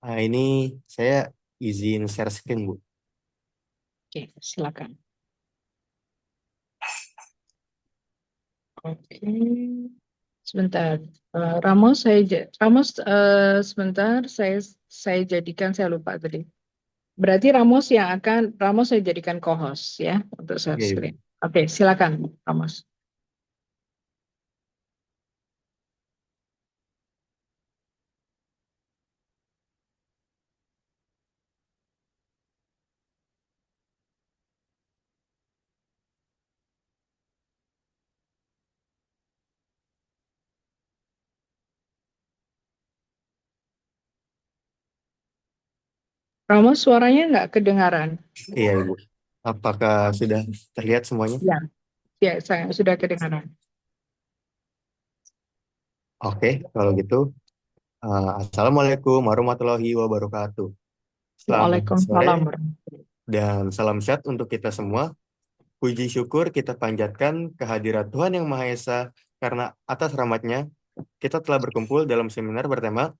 Ini saya izin share screen, Bu. Oke, silakan. Oke, sebentar. Sebentar. Saya jadikan, saya lupa tadi. Berarti Ramos saya jadikan co-host ya untuk share Oke, screen. Ibu. Oke, silakan Ramos. Ramos suaranya nggak kedengaran. Iya, Ibu. Apakah sudah terlihat semuanya? Ya, ya saya sudah kedengaran. Oke, kalau gitu, Assalamualaikum warahmatullahi wabarakatuh. Selamat sore Waalaikumsalam. dan salam sehat untuk kita semua. Puji syukur kita panjatkan kehadirat Tuhan Yang Maha Esa karena atas rahmatnya kita telah berkumpul dalam seminar bertema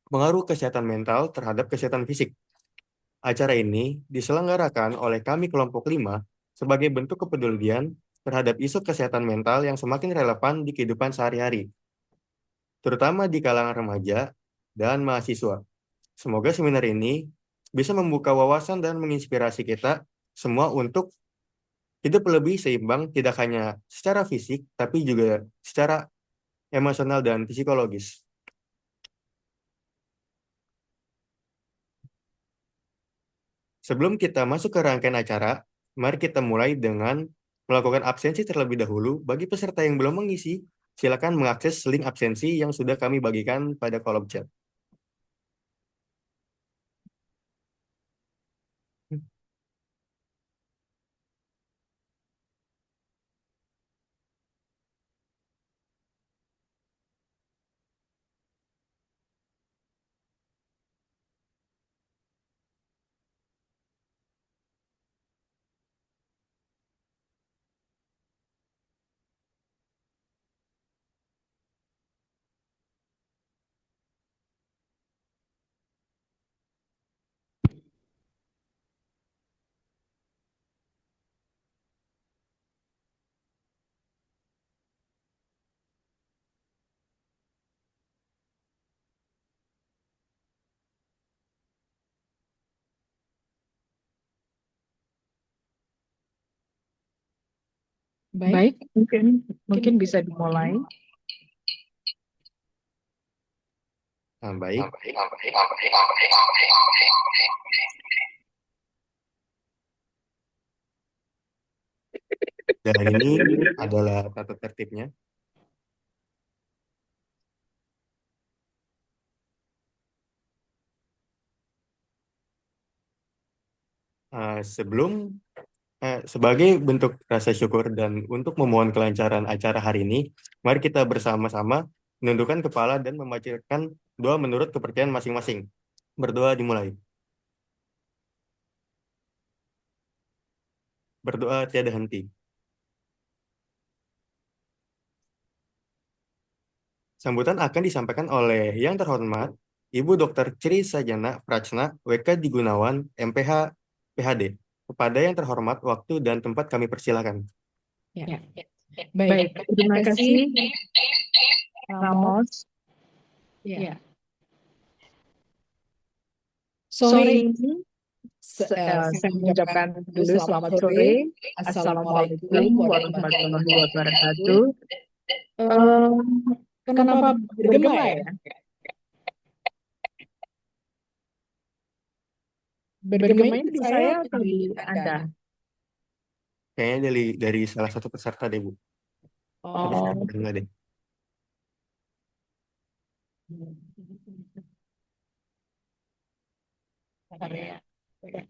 Pengaruh Kesehatan Mental terhadap Kesehatan Fisik. Acara ini diselenggarakan oleh kami kelompok 5 sebagai bentuk kepedulian terhadap isu kesehatan mental yang semakin relevan di kehidupan sehari-hari, terutama di kalangan remaja dan mahasiswa. Semoga seminar ini bisa membuka wawasan dan menginspirasi kita semua untuk hidup lebih seimbang, tidak hanya secara fisik, tapi juga secara emosional dan psikologis. Sebelum kita masuk ke rangkaian acara, mari kita mulai dengan melakukan absensi terlebih dahulu. Bagi peserta yang belum mengisi, silakan mengakses link absensi yang sudah kami bagikan pada kolom chat. Baik, mungkin bisa dimulai. Nah, baik. Dan ini adalah tata tertibnya. Sebelum sebagai bentuk rasa syukur dan untuk memohon kelancaran acara hari ini, mari kita bersama-sama menundukkan kepala dan membacakan doa menurut kepercayaan masing-masing. Berdoa dimulai. Berdoa tiada henti. Sambutan akan disampaikan oleh yang terhormat Ibu Dr. Tri Sajana Prachna, WK di Gunawan, MPH, PhD. Kepada yang terhormat, waktu dan tempat kami persilakan. Ya, Ya, baik. baik. Terima kasih, Ramos. Ramos. Ya. Ya, Sore sore ini ini saya saya mengucapkan mengucapkan dulu dulu selamat selamat sore. sore. Assalamualaikum Assalamualaikum warahmatullahi warahmatullahi wabarakatuh. wabarakatuh. Eh, Eh, Kenapa Kenapa bergema bergema ya? ya? Bergema Bergema itu itu di di saya saya atau atau di di Anda? Anda? Kayaknya dari salah satu peserta deh, Bu. Tapi saya Oh, enggak deh. bentar ya. Oke,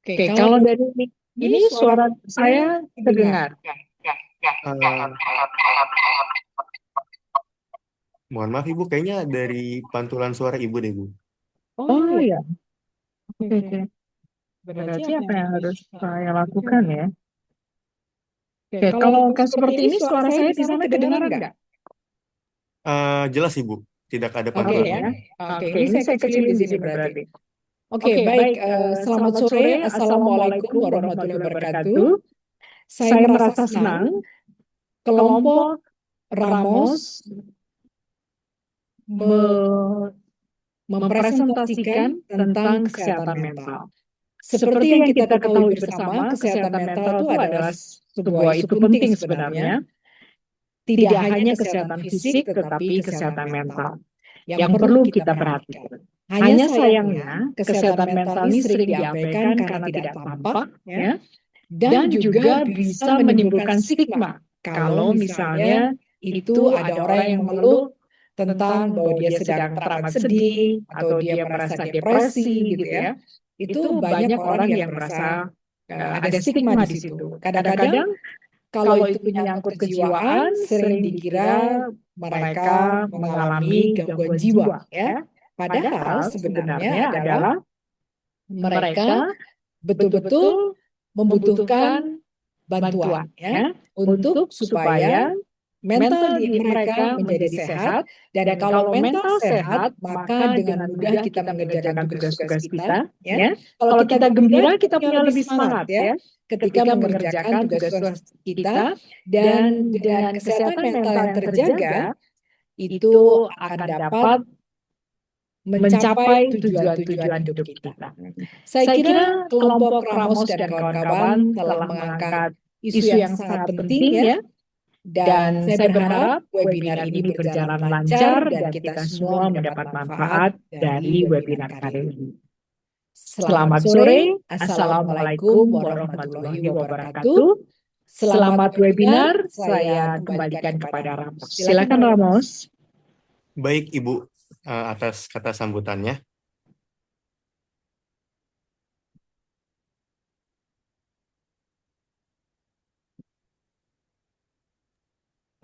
Oke, kalau kalau dari dari ini ini suara suara saya saya terdengar. terdengar. Eh, Mohon maaf, Ibu. Kayaknya dari pantulan suara Ibu deh, Bu. Oh Oh ya, ya, oke, oke, oke. oke. Berarti Berarti apa apa yang yang harus harus saya saya lakukan lakukan ya? ya? Oke, Oke, kalau kalau seperti seperti ini ini suara suara saya saya di di sana sana kedengaran kedengaran nggak? nggak? Jelas, Ibu. tidak ada Oke pantulan. ya. Oke, Oke, ini saya kecilin di sini berarti. Oke, baik. Selamat sore. Assalamualaikum warahmatullahi wabarakatuh. Saya merasa senang kelompok Ramos mempresentasikan tentang kesehatan mental. Seperti yang kita ketahui bersama, kesehatan mental itu adalah sebuah isu penting sebenarnya. Tidak hanya kesehatan fisik, tetapi kesehatan mental yang perlu kita perhatikan. Hanya sayangnya, kesehatan mental ini sering diabaikan karena tidak tampak, ya, dan juga bisa menimbulkan stigma. Kalau misalnya itu ada orang yang mengeluh tentang bahwa dia sedang teramat sedih atau dia merasa depresi gitu ya, itu banyak orang yang merasa ada stigma di situ. Kadang-kadang kalau itu menyangkut kejiwaan, sering dikira mereka mengalami gangguan jiwa, ya. Padahal sebenarnya adalah mereka betul-betul membutuhkan bantuan, ya, untuk supaya mental mereka menjadi sehat. Dan kalau mental sehat, maka dengan mudah kita mengerjakan tugas-tugas kita, ya. Kalau kita gembira, kita punya lebih semangat, ya, ketika mengerjakan tugas-tugas kita. Dan dengan kesehatan mental yang terjaga, itu akan dapat mencapai tujuan-tujuan hidup kita. Saya kira kelompok Ramos dan kawan-kawan telah mengangkat isu yang sangat penting, ya. Dan saya berharap webinar ini berjalan lancar dan kita semua mendapat manfaat dari webinar kali ini. Selamat sore, Assalamualaikum warahmatullahi wabarakatuh. Selamat webinar, saya kembalikan kepada Ramos. Silakan Ramos. Baik Ibu, atas kata sambutannya.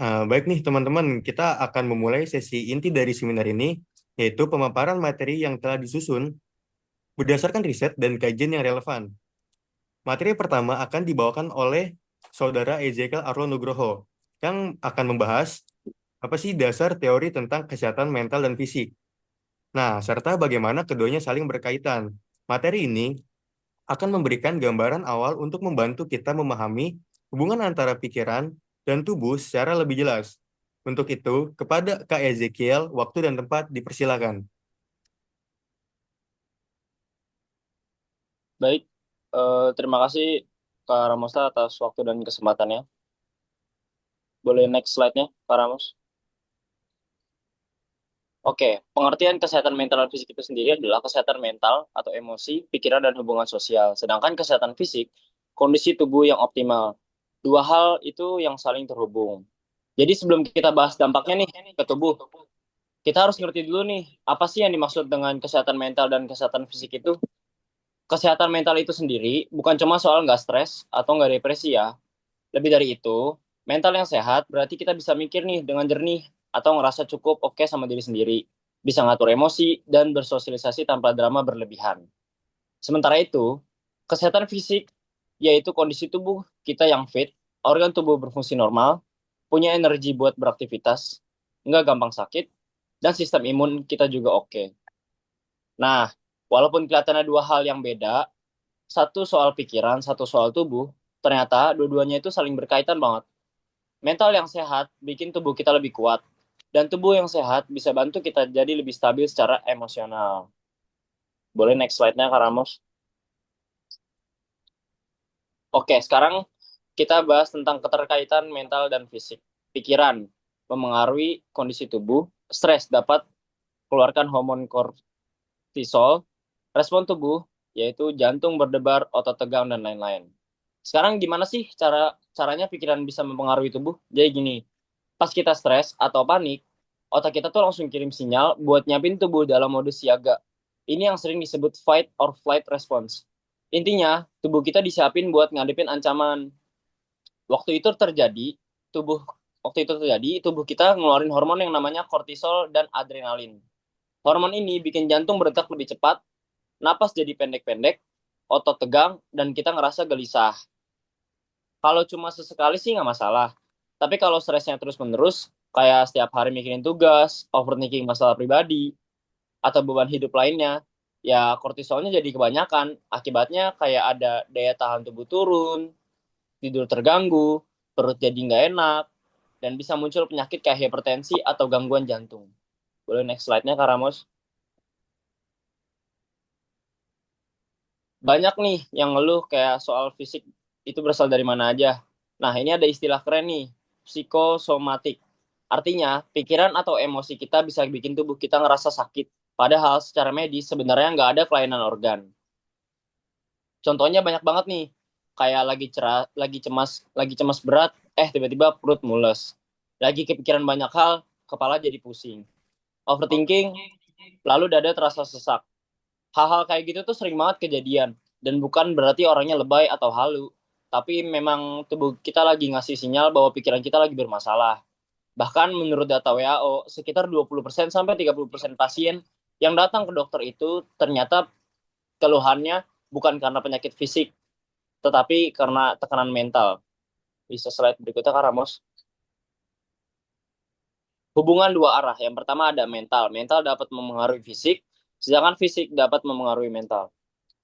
Baik nih teman-teman, kita akan memulai sesi inti dari seminar ini, yaitu pemaparan materi yang telah disusun berdasarkan riset dan kajian yang relevan. Materi pertama akan dibawakan oleh Saudara Ezekiel Arlo Nugroho, yang akan membahas apa sih dasar teori tentang kesehatan mental dan fisik. Nah, serta bagaimana keduanya saling berkaitan. Materi ini akan memberikan gambaran awal untuk membantu kita memahami hubungan antara pikiran dan tubuh secara lebih jelas. Untuk itu, kepada Kak Ezekiel, waktu dan tempat dipersilakan. Baik, terima kasih Kak Ramosa atas waktu dan kesempatannya. Boleh next slide-nya, Kak Ramos? Oke, pengertian kesehatan mental dan fisik itu sendiri adalah kesehatan mental atau emosi, pikiran, dan hubungan sosial. Sedangkan kesehatan fisik, kondisi tubuh yang optimal. Dua hal itu yang saling terhubung. Jadi sebelum kita bahas dampaknya nih ke tubuh, kita harus ngerti dulu nih, apa sih yang dimaksud dengan kesehatan mental dan kesehatan fisik itu? Kesehatan mental itu sendiri bukan cuma soal nggak stres atau nggak depresi ya. Lebih dari itu, mental yang sehat berarti kita bisa mikir nih dengan jernih atau ngerasa cukup oke sama diri sendiri, bisa ngatur emosi dan bersosialisasi tanpa drama berlebihan. Sementara itu, kesehatan fisik yaitu kondisi tubuh kita yang fit, organ tubuh berfungsi normal, punya energi buat beraktivitas, nggak gampang sakit, dan sistem imun kita juga oke. Nah, walaupun kelihatannya dua hal yang beda, satu soal pikiran, satu soal tubuh, ternyata dua-duanya itu saling berkaitan banget. Mental yang sehat bikin tubuh kita lebih kuat, dan tubuh yang sehat bisa bantu kita jadi lebih stabil secara emosional. Boleh next slide-nya, Kak Ramos? Oke, sekarang kita bahas tentang keterkaitan mental dan fisik. Pikiran memengaruhi kondisi tubuh, stres dapat keluarkan hormon kortisol, respon tubuh yaitu jantung berdebar, otot tegang, dan lain-lain. Sekarang gimana sih caranya pikiran bisa mempengaruhi tubuh? Jadi gini, pas kita stres atau panik, otak kita tuh langsung kirim sinyal buat nyiapin tubuh dalam mode siaga. Ini yang sering disebut fight or flight response. Intinya, tubuh kita disiapin buat ngadepin ancaman. Waktu itu terjadi, tubuh kita ngeluarin hormon yang namanya kortisol dan adrenalin. Hormon ini bikin jantung berdetak lebih cepat, napas jadi pendek-pendek, otot tegang, dan kita ngerasa gelisah. Kalau cuma sesekali sih nggak masalah. Tapi kalau stresnya terus-menerus, kayak setiap hari mikirin tugas, overthinking masalah pribadi, atau beban hidup lainnya, ya kortisolnya jadi kebanyakan. Akibatnya kayak ada daya tahan tubuh turun, tidur terganggu, perut jadi nggak enak, dan bisa muncul penyakit kayak hipertensi atau gangguan jantung. Boleh next slide-nya, Kak Ramos? Banyak nih yang ngeluh kayak soal fisik itu berasal dari mana aja. Nah, ini ada istilah keren nih, psikosomatik. Artinya, pikiran atau emosi kita bisa bikin tubuh kita ngerasa sakit. Padahal secara medis sebenarnya nggak ada kelainan organ. Contohnya banyak banget nih, kayak lagi cemas berat, tiba-tiba perut mules. Lagi kepikiran banyak hal, kepala jadi pusing. Overthinking, lalu dada terasa sesak. Hal-hal kayak gitu tuh sering banget kejadian. Dan bukan berarti orangnya lebay atau halu. Tapi memang tubuh kita lagi ngasih sinyal bahwa pikiran kita lagi bermasalah. Bahkan menurut data WHO, sekitar 20% sampai 30% pasien yang datang ke dokter itu ternyata keluhannya bukan karena penyakit fisik, tetapi karena tekanan mental. Bisa slide berikutnya, Kak Ramos. Hubungan dua arah. Yang pertama ada mental. Mental dapat mempengaruhi fisik, sedangkan fisik dapat mempengaruhi mental.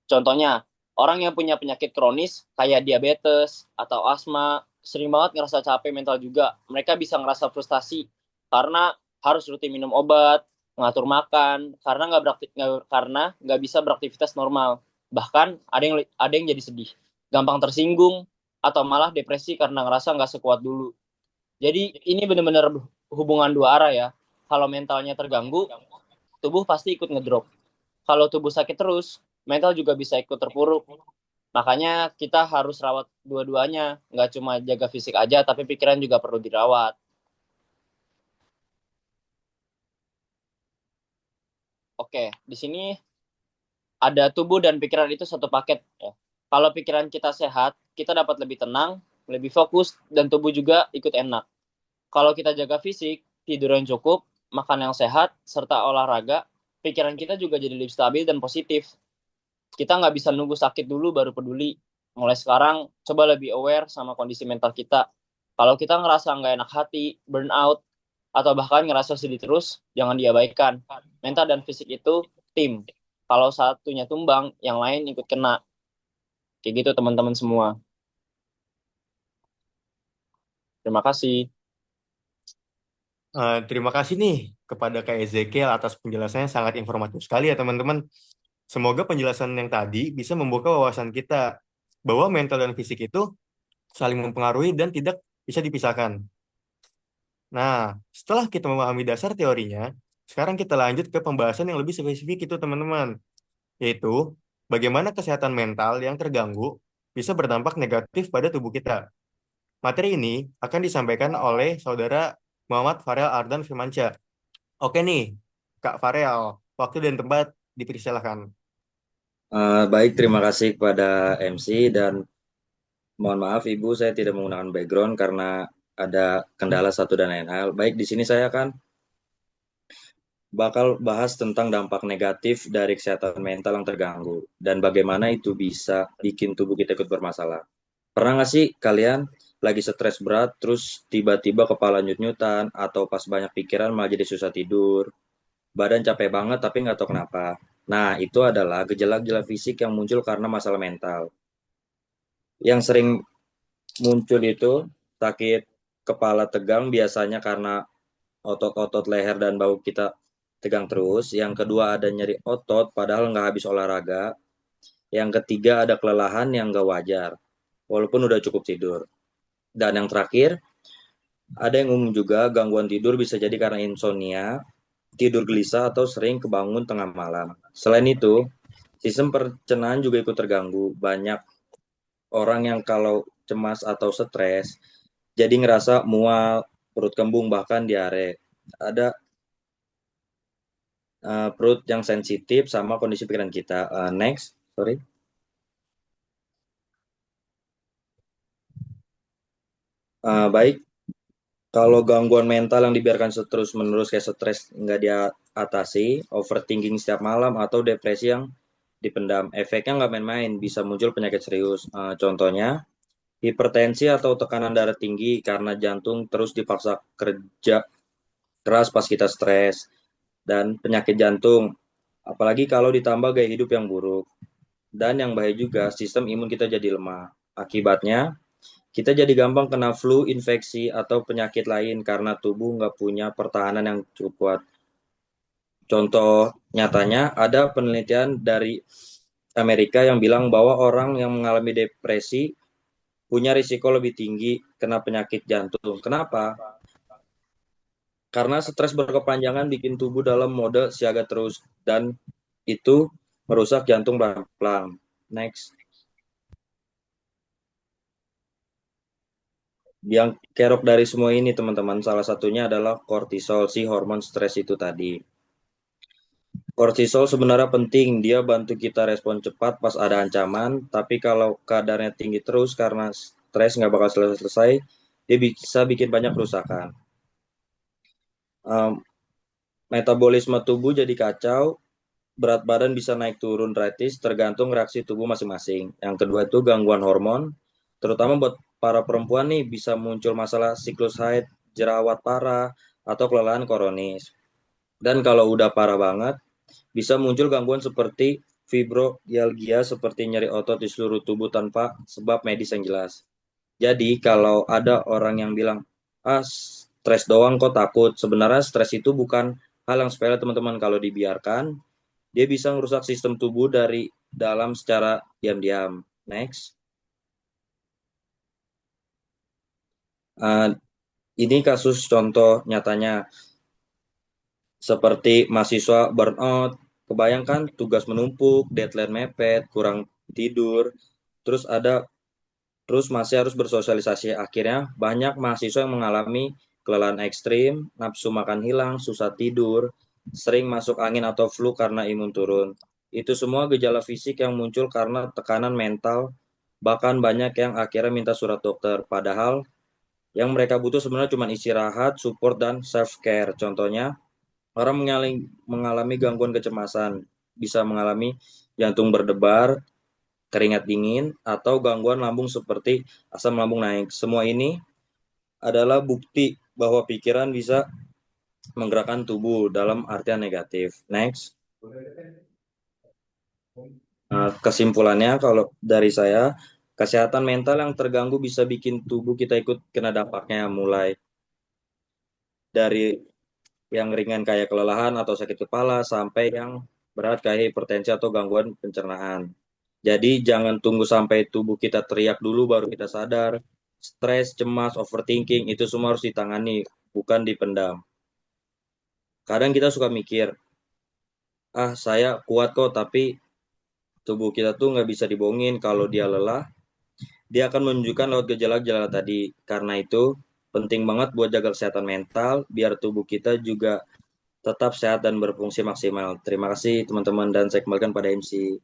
Contohnya, orang yang punya penyakit kronis kayak diabetes atau asma sering banget ngerasa capek mental juga. Mereka bisa ngerasa frustasi karena harus rutin minum obat, mengatur makan, karena nggak bisa beraktivitas normal. Bahkan ada yang jadi sedih, gampang tersinggung, atau malah depresi karena ngerasa nggak sekuat dulu. Jadi ini benar-benar hubungan dua arah ya. Kalau mentalnya terganggu, tubuh pasti ikut ngedrop. Kalau tubuh sakit terus, mental juga bisa ikut terpuruk. Makanya kita harus rawat dua-duanya. Nggak cuma jaga fisik aja, tapi pikiran juga perlu dirawat. Oke, di sini ada tubuh dan pikiran itu satu paket. Ya. Kalau pikiran kita sehat, kita dapat lebih tenang, lebih fokus, dan tubuh juga ikut enak. Kalau kita jaga fisik, tidur yang cukup, makan yang sehat, serta olahraga, pikiran kita juga jadi lebih stabil dan positif. Kita nggak bisa nunggu sakit dulu baru peduli. Mulai sekarang, coba lebih aware sama kondisi mental kita. Kalau kita ngerasa nggak enak hati, burnout, atau bahkan ngerasa sedih terus, jangan diabaikan. Mental dan fisik itu tim. Kalau satunya tumbang, yang lain ikut kena. Kayak gitu teman-teman semua. Terima kasih. Terima kasih nih kepada Kak Ezekiel atas penjelasannya sangat informatif sekali ya teman-teman. Semoga penjelasan yang tadi bisa membuka wawasan kita bahwa mental dan fisik itu saling mempengaruhi dan tidak bisa dipisahkan. Nah, setelah kita memahami dasar teorinya, sekarang kita lanjut ke pembahasan yang lebih spesifik itu teman-teman, yaitu bagaimana kesehatan mental yang terganggu bisa berdampak negatif pada tubuh kita. Materi ini akan disampaikan oleh Saudara Muhammad Farel Ardan Firmansyah. Oke nih, Kak Farel, waktu dan tempat dipersilakan. Baik, terima kasih kepada MC dan mohon maaf Ibu, saya tidak menggunakan background karena ada kendala satu dan lain hal. Baik, di sini saya akan bakal bahas tentang dampak negatif dari kesehatan mental yang terganggu dan bagaimana itu bisa bikin tubuh kita ikut bermasalah. Pernah nggak sih kalian lagi stres berat, terus tiba-tiba kepala nyut-nyutan, atau pas banyak pikiran malah jadi susah tidur, badan capek banget tapi nggak tahu kenapa. Nah, itu adalah gejala-gejala fisik yang muncul karena masalah mental. Yang sering muncul itu sakit kepala tegang biasanya karena otot-otot leher dan bahu kita tegang terus. Yang kedua ada nyeri otot padahal nggak habis olahraga. Yang ketiga ada kelelahan yang nggak wajar walaupun udah cukup tidur. Dan yang terakhir ada yang umum juga gangguan tidur bisa jadi karena insomnia, tidur gelisah atau sering kebangun tengah malam. Selain itu, sistem pencernaan juga ikut terganggu. Banyak orang yang kalau cemas atau stres jadi ngerasa mual, perut kembung, bahkan diare. Ada perut yang sensitif sama kondisi pikiran kita. Next, sorry. Baik, kalau gangguan mental yang dibiarkan terus-menerus kayak stres nggak diatasi, overthinking setiap malam, atau depresi yang dipendam, efeknya nggak main-main, bisa muncul penyakit serius. Contohnya, hipertensi atau tekanan darah tinggi karena jantung terus dipaksa kerja keras pas kita stres, dan penyakit jantung. Apalagi kalau ditambah gaya hidup yang buruk. Dan yang bahaya juga, sistem imun kita jadi lemah. Akibatnya, kita jadi gampang kena flu, infeksi, atau penyakit lain karena tubuh nggak punya pertahanan yang cukup kuat. Contoh nyatanya, ada penelitian dari Amerika yang bilang bahwa orang yang mengalami depresi punya risiko lebih tinggi kena penyakit jantung. Kenapa? Karena stres berkepanjangan bikin tubuh dalam mode siaga terus dan itu merusak jantung pelan-pelan. Next. Yang kerok dari semua ini teman-teman, salah satunya adalah kortisol, si hormon stres itu tadi. Kortisol sebenarnya penting, dia bantu kita respon cepat pas ada ancaman, tapi kalau kadarnya tinggi terus karena stres nggak bakal selesai, dia bisa bikin banyak kerusakan. Metabolisme tubuh jadi kacau, berat badan bisa naik turun drastis tergantung reaksi tubuh masing-masing. Yang kedua itu gangguan hormon, terutama buat para perempuan nih bisa muncul masalah siklus haid, jerawat parah, atau kelelahan kronis. Dan kalau udah parah banget, bisa muncul gangguan seperti fibromialgia seperti nyeri otot di seluruh tubuh tanpa sebab medis yang jelas. Jadi kalau ada orang yang bilang, ah stres doang kok takut, sebenarnya stres itu bukan hal yang sepele teman-teman. Kalau dibiarkan, dia bisa merusak sistem tubuh dari dalam secara diam-diam. Next. Uh, ini kasus contoh nyatanya seperti mahasiswa burnout. Kebayangkan tugas menumpuk, deadline mepet, kurang tidur, terus masih harus bersosialisasi. Akhirnya banyak mahasiswa yang mengalami kelelahan ekstrim, nafsu makan hilang, susah tidur, sering masuk angin atau flu karena imun turun. Itu semua gejala fisik yang muncul karena tekanan mental, bahkan banyak yang akhirnya minta surat dokter. Padahal yang mereka butuh sebenarnya cuma istirahat, support, dan self-care. Contohnya, orang mengalami gangguan kecemasan, bisa mengalami jantung berdebar, keringat dingin, atau gangguan lambung seperti asam lambung naik. Semua ini adalah bukti bahwa pikiran bisa menggerakkan tubuh dalam artian negatif. Next. Kesimpulannya kalau dari saya, kesehatan mental yang terganggu bisa bikin tubuh kita ikut kena dampaknya, mulai dari yang ringan kayak kelelahan atau sakit kepala sampai yang berat kayak hipertensi atau gangguan pencernaan. Jadi jangan tunggu sampai tubuh kita teriak dulu baru kita sadar. Stres, cemas, overthinking itu semua harus ditangani, bukan dipendam. Kadang kita suka mikir, ah saya kuat kok, tapi tubuh kita tuh nggak bisa dibohongin. Kalau dia lelah, dia akan menunjukkan lewat gejala-gejala tadi. Karena itu penting banget buat jaga kesehatan mental, biar tubuh kita juga tetap sehat dan berfungsi maksimal. Terima kasih teman-teman dan saya kembalikan pada MC.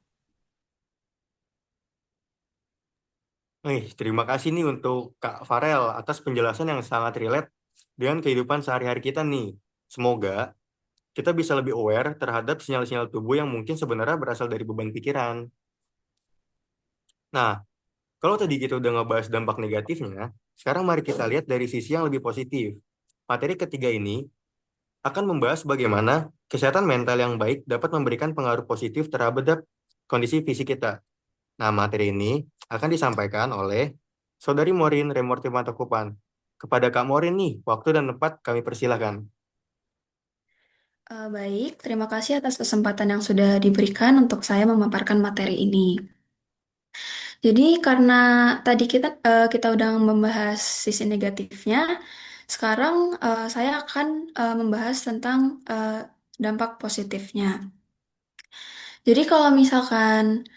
Terima kasih nih untuk Kak Farel atas penjelasan yang sangat relate dengan kehidupan sehari-hari kita nih. Semoga kita bisa lebih aware terhadap sinyal-sinyal tubuh yang mungkin sebenarnya berasal dari beban pikiran. Nah, kalau tadi kita udah ngebahas dampak negatifnya, sekarang mari kita lihat dari sisi yang lebih positif. Materi ketiga ini akan membahas bagaimana kesehatan mental yang baik dapat memberikan pengaruh positif terhadap kondisi fisik kita. Nah, materi ini akan disampaikan oleh Saudari Morin Remorti Matakupan. Kepada Kak Morin nih, waktu dan tempat kami persilahkan. Baik, terima kasih atas kesempatan yang sudah diberikan untuk saya memaparkan materi ini. Jadi karena tadi kita udah membahas sisi negatifnya, sekarang saya akan membahas tentang dampak positifnya. Jadi kalau misalkan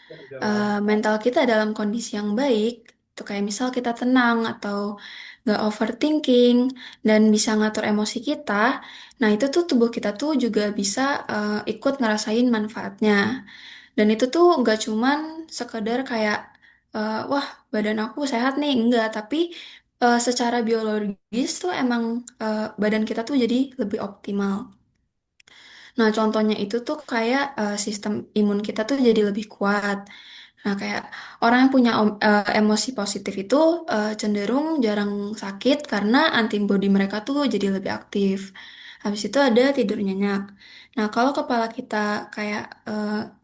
mental kita dalam kondisi yang baik, itu kayak misal kita tenang atau nggak overthinking dan bisa ngatur emosi kita, nah itu tuh tubuh kita tuh juga bisa ikut ngerasain manfaatnya. Dan itu tuh nggak cuman sekedar kayak wah badan aku sehat nih, enggak, tapi secara biologis tuh emang badan kita tuh jadi lebih optimal. Nah, contohnya itu tuh kayak sistem imun kita tuh jadi lebih kuat. Nah, kayak orang yang punya emosi positif itu cenderung jarang sakit karena antibodi mereka tuh jadi lebih aktif. Habis itu ada tidur nyenyak. Nah, kalau kepala kita kayak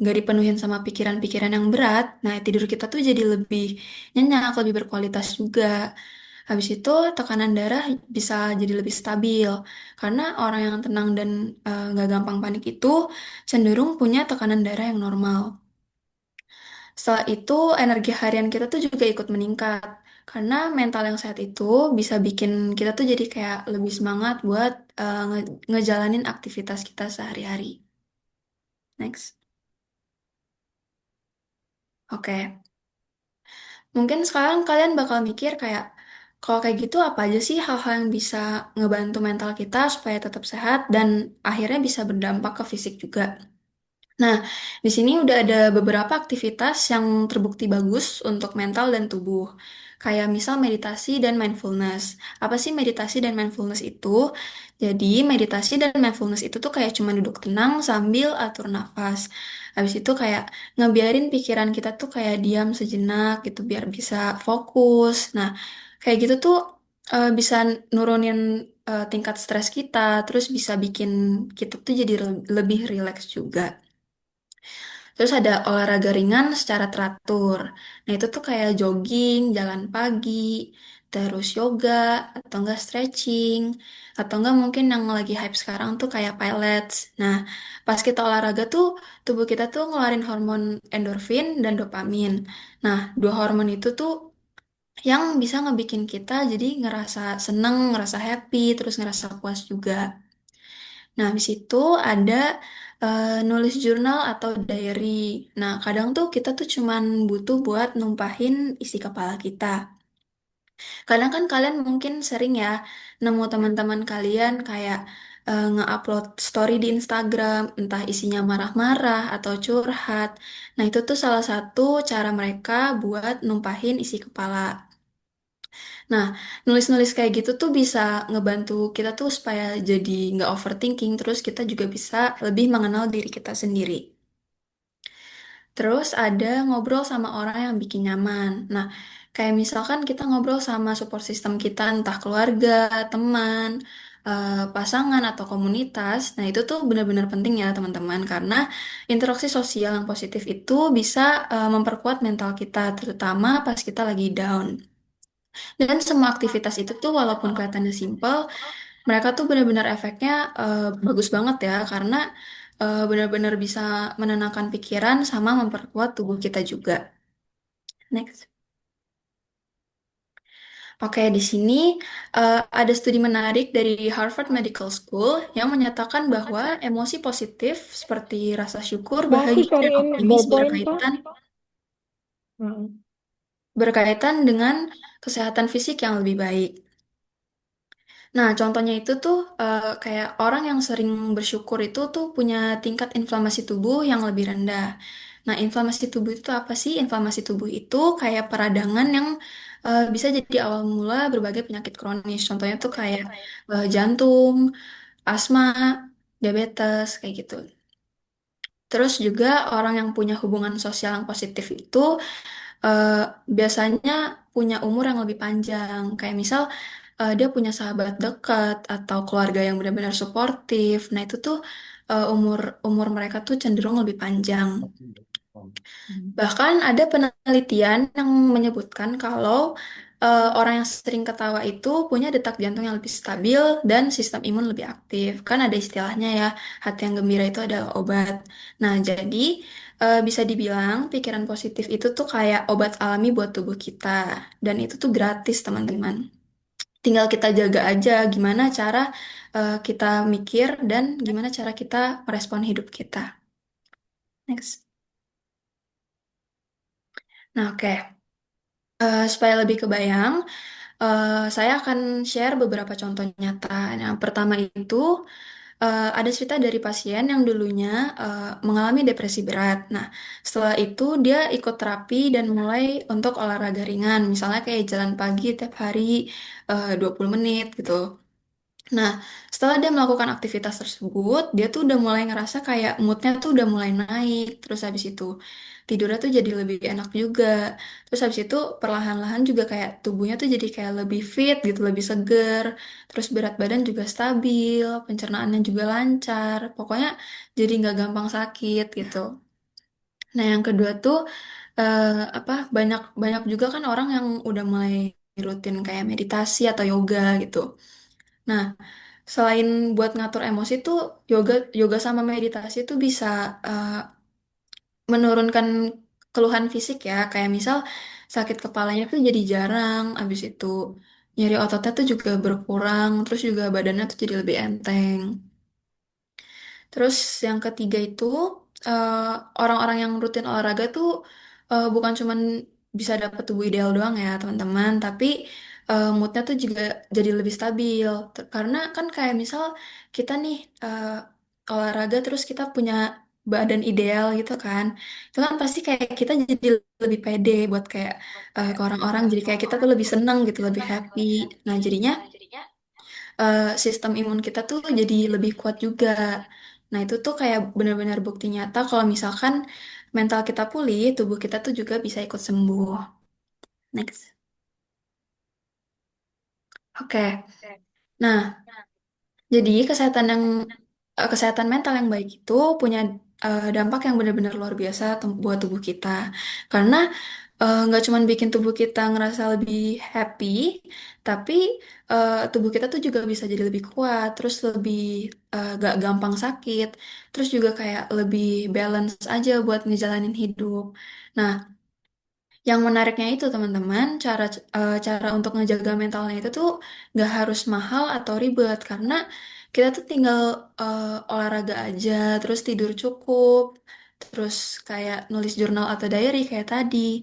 nggak dipenuhin sama pikiran-pikiran yang berat, nah tidur kita tuh jadi lebih nyenyak, lebih berkualitas juga. Habis itu tekanan darah bisa jadi lebih stabil. Karena orang yang tenang dan nggak gampang panik itu cenderung punya tekanan darah yang normal. Setelah itu, energi harian kita tuh juga ikut meningkat. Karena mental yang sehat itu bisa bikin kita tuh jadi kayak lebih semangat buat ngejalanin aktivitas kita sehari-hari. Next. Oke. Mungkin sekarang kalian bakal mikir kayak, kalau kayak gitu apa aja sih hal-hal yang bisa ngebantu mental kita supaya tetap sehat dan akhirnya bisa berdampak ke fisik juga. Nah, di sini udah ada beberapa aktivitas yang terbukti bagus untuk mental dan tubuh. Kayak misal meditasi dan mindfulness. Apa sih meditasi dan mindfulness itu? Jadi, meditasi dan mindfulness itu tuh kayak cuma duduk tenang sambil atur nafas. Habis itu kayak ngebiarin pikiran kita tuh kayak diam sejenak gitu biar bisa fokus. Nah, kayak gitu tuh bisa nurunin tingkat stres kita, terus bisa bikin kita tuh jadi lebih rileks juga. Terus ada olahraga ringan secara teratur. Nah, itu tuh kayak jogging, jalan pagi, terus yoga, atau enggak stretching, atau enggak mungkin yang lagi hype sekarang tuh kayak pilates. Nah, pas kita olahraga tuh, tubuh kita tuh ngeluarin hormon endorfin dan dopamin. Nah, dua hormon itu tuh yang bisa ngebikin kita jadi ngerasa seneng, ngerasa happy, terus ngerasa puas juga. Nah, habis itu ada nulis jurnal atau diary. Nah, kadang tuh kita tuh cuman butuh buat numpahin isi kepala kita. Kadang kan kalian mungkin sering ya nemu teman-teman kalian kayak nge-upload story di Instagram, entah isinya marah-marah atau curhat. Nah, itu tuh salah satu cara mereka buat numpahin isi kepala. Nah, nulis-nulis kayak gitu tuh bisa ngebantu kita tuh supaya jadi nggak overthinking, terus kita juga bisa lebih mengenal diri kita sendiri. Terus ada ngobrol sama orang yang bikin nyaman. Nah, kayak misalkan kita ngobrol sama support system kita, entah keluarga, teman, pasangan, atau komunitas. Nah, itu tuh benar-benar penting ya teman-teman, karena interaksi sosial yang positif itu bisa memperkuat mental kita, terutama pas kita lagi down. Dan semua aktivitas itu tuh walaupun kelihatannya simple, mereka tuh benar-benar efeknya bagus banget ya karena benar-benar bisa menenangkan pikiran sama memperkuat tubuh kita juga. Next. Oke, di sini ada studi menarik dari Harvard Medical School yang menyatakan bahwa emosi positif seperti rasa syukur, Masih bahagia, dan cariin optimis ballpoint, Pak? berkaitan dengan kesehatan fisik yang lebih baik. Nah, contohnya itu tuh kayak orang yang sering bersyukur itu tuh punya tingkat inflamasi tubuh yang lebih rendah. Nah, inflamasi tubuh itu apa sih? Inflamasi tubuh itu kayak peradangan yang bisa jadi awal mula berbagai penyakit kronis. Contohnya tuh kayak jantung, asma, diabetes, kayak gitu. Terus juga orang yang punya hubungan sosial yang positif itu eh, biasanya punya umur yang lebih panjang. Kayak misal dia punya sahabat dekat atau keluarga yang benar-benar suportif. Nah, itu tuh umur umur mereka tuh cenderung lebih panjang. Bahkan ada penelitian yang menyebutkan kalau orang yang sering ketawa itu punya detak jantung yang lebih stabil dan sistem imun lebih aktif. Kan ada istilahnya ya, hati yang gembira itu adalah obat. Nah, jadi bisa dibilang pikiran positif itu tuh kayak obat alami buat tubuh kita. Dan itu tuh gratis, teman-teman. Tinggal kita jaga aja gimana cara kita mikir dan gimana cara kita merespon hidup kita. Next. Nah, oke. Supaya lebih kebayang, saya akan share beberapa contoh nyata. Yang pertama itu ada cerita dari pasien yang dulunya mengalami depresi berat. Nah, setelah itu dia ikut terapi dan mulai untuk olahraga ringan, misalnya kayak jalan pagi tiap hari 20 menit gitu. Nah, setelah dia melakukan aktivitas tersebut, dia tuh udah mulai ngerasa kayak moodnya tuh udah mulai naik. Terus habis itu tidurnya tuh jadi lebih enak juga. Terus habis itu perlahan-lahan juga kayak tubuhnya tuh jadi kayak lebih fit gitu, lebih seger. Terus berat badan juga stabil, pencernaannya juga lancar. Pokoknya jadi nggak gampang sakit gitu. Nah, yang kedua tuh eh, apa banyak banyak juga kan orang yang udah mulai rutin kayak meditasi atau yoga gitu. Nah, selain buat ngatur emosi tuh yoga yoga sama meditasi tuh bisa eh, menurunkan keluhan fisik ya, kayak misal sakit kepalanya tuh jadi jarang, abis itu nyeri ototnya tuh juga berkurang, terus juga badannya tuh jadi lebih enteng. Terus yang ketiga itu eh, orang-orang yang rutin olahraga tuh bukan cuman bisa dapat tubuh ideal doang ya teman-teman, tapi moodnya tuh juga jadi lebih stabil. Karena kan kayak misal kita nih olahraga terus kita punya badan ideal gitu kan, itu kan pasti kayak kita jadi lebih pede buat kayak ke orang-orang, jadi kayak kita tuh lebih seneng gitu, lebih happy. Nah jadinya sistem imun kita tuh jadi lebih kuat juga. Nah, itu tuh kayak benar-benar bukti nyata kalau misalkan mental kita pulih, tubuh kita tuh juga bisa ikut sembuh. Next. Oke. Nah, jadi kesehatan mental yang baik itu punya dampak yang benar-benar luar biasa buat tubuh kita. Karena nggak cuma bikin tubuh kita ngerasa lebih happy, tapi tubuh kita tuh juga bisa jadi lebih kuat, terus lebih gak gampang sakit, terus juga kayak lebih balance aja buat ngejalanin hidup. Nah, yang menariknya itu teman-teman, cara untuk ngejaga mentalnya itu tuh nggak harus mahal atau ribet karena kita tuh tinggal olahraga aja, terus tidur cukup, terus kayak nulis jurnal atau diary kayak tadi.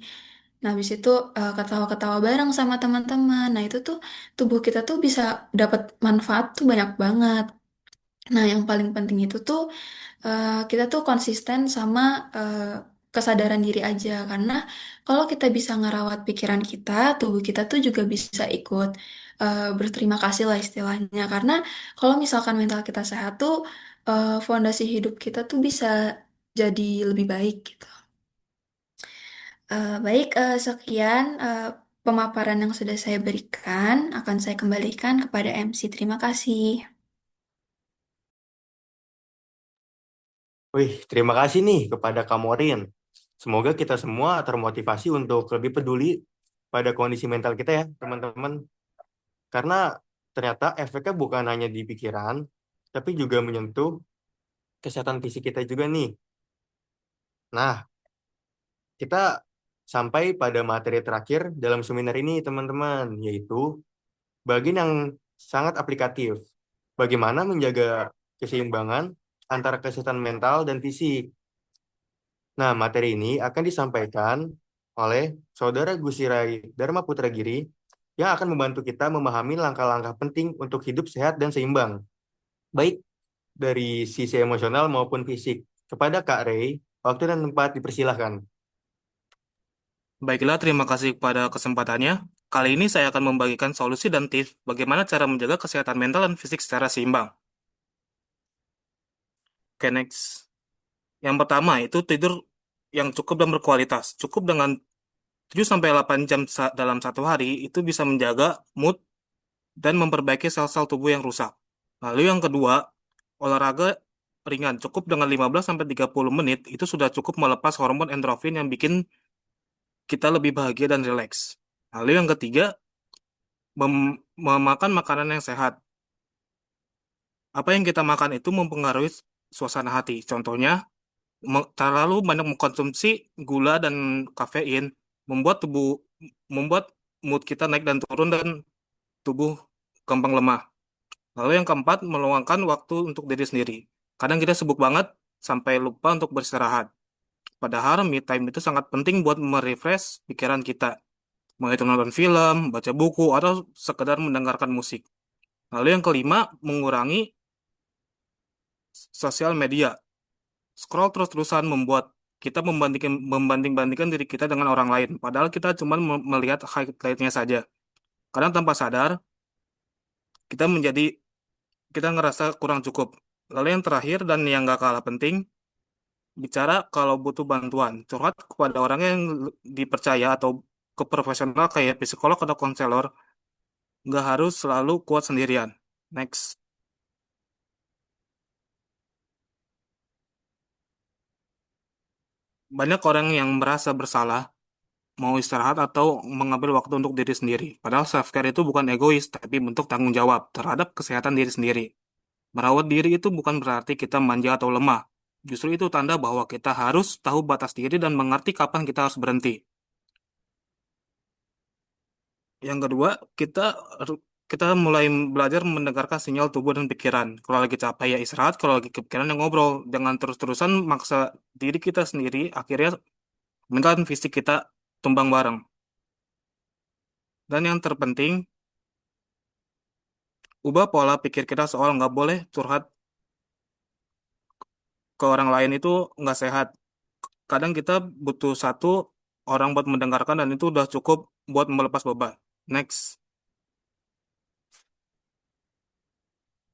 Nah, habis itu ketawa-ketawa bareng sama teman-teman. Nah, itu tuh tubuh kita tuh bisa dapat manfaat tuh banyak banget. Nah, yang paling penting itu tuh kita tuh konsisten sama kesadaran diri aja karena kalau kita bisa ngerawat pikiran kita, tubuh kita tuh juga bisa ikut berterima kasih lah istilahnya. Karena kalau misalkan mental kita sehat tuh fondasi hidup kita tuh bisa jadi lebih baik gitu. Baik, sekian pemaparan yang sudah saya berikan. Akan saya kembalikan kepada MC. Terima kasih. Wih, terima kasih nih kepada Kamorin. Semoga kita semua termotivasi untuk lebih peduli pada kondisi mental kita ya, teman-teman. Karena ternyata efeknya bukan hanya di pikiran, tapi juga menyentuh kesehatan fisik kita juga nih. Nah, kita sampai pada materi terakhir dalam seminar ini, teman-teman, yaitu bagian yang sangat aplikatif. Bagaimana menjaga keseimbangan antara kesehatan mental dan fisik. Nah, materi ini akan disampaikan oleh Saudara Gusirai Dharma Putra Giri yang akan membantu kita memahami langkah-langkah penting untuk hidup sehat dan seimbang, baik dari sisi emosional maupun fisik. Kepada Kak Ray, waktu dan tempat dipersilahkan. Baiklah, terima kasih kepada kesempatannya. Kali ini saya akan membagikan solusi dan tips bagaimana cara menjaga kesehatan mental dan fisik secara seimbang. Oke, next. Yang pertama itu tidur yang cukup dan berkualitas. Cukup dengan 7 sampai 8 jam dalam satu hari itu bisa menjaga mood dan memperbaiki sel-sel tubuh yang rusak. Lalu yang kedua, olahraga ringan. Cukup dengan 15 sampai 30 menit itu sudah cukup melepas hormon endorfin yang bikin kita lebih bahagia dan rileks. Lalu yang ketiga, memakan makanan yang sehat. Apa yang kita makan itu mempengaruhi suasana hati. Contohnya, terlalu banyak mengkonsumsi gula dan kafein membuat membuat mood kita naik dan turun dan tubuh gampang lemah. Lalu yang keempat, meluangkan waktu untuk diri sendiri. Kadang kita sibuk banget sampai lupa untuk beristirahat. Padahal me time itu sangat penting buat merefresh pikiran kita. Mau itu nonton film, baca buku, atau sekedar mendengarkan musik. Lalu yang kelima, mengurangi sosial media. Scroll terus-terusan membuat kita membanding-bandingkan diri kita dengan orang lain. Padahal kita cuma melihat highlight-nya saja. Kadang tanpa sadar, kita menjadi kita ngerasa kurang cukup. Lalu yang terakhir dan yang gak kalah penting, bicara kalau butuh bantuan. Curhat kepada orang yang dipercaya atau ke profesional kayak psikolog atau konselor, nggak harus selalu kuat sendirian. Next. Banyak orang yang merasa bersalah, mau istirahat atau mengambil waktu untuk diri sendiri. Padahal self-care itu bukan egois, tapi bentuk tanggung jawab terhadap kesehatan diri sendiri. Merawat diri itu bukan berarti kita manja atau lemah. Justru itu tanda bahwa kita harus tahu batas diri dan mengerti kapan kita harus berhenti. Yang kedua, kita mulai belajar mendengarkan sinyal tubuh dan pikiran. Kalau lagi capek ya istirahat, kalau lagi kepikiran ya ngobrol. Jangan terus-terusan maksa diri kita sendiri, akhirnya mental dan fisik kita tumbang bareng. Dan yang terpenting, ubah pola pikir kita soal nggak boleh curhat ke orang lain itu nggak sehat. Kadang kita butuh satu orang buat mendengarkan dan itu udah cukup buat melepas beban. Next,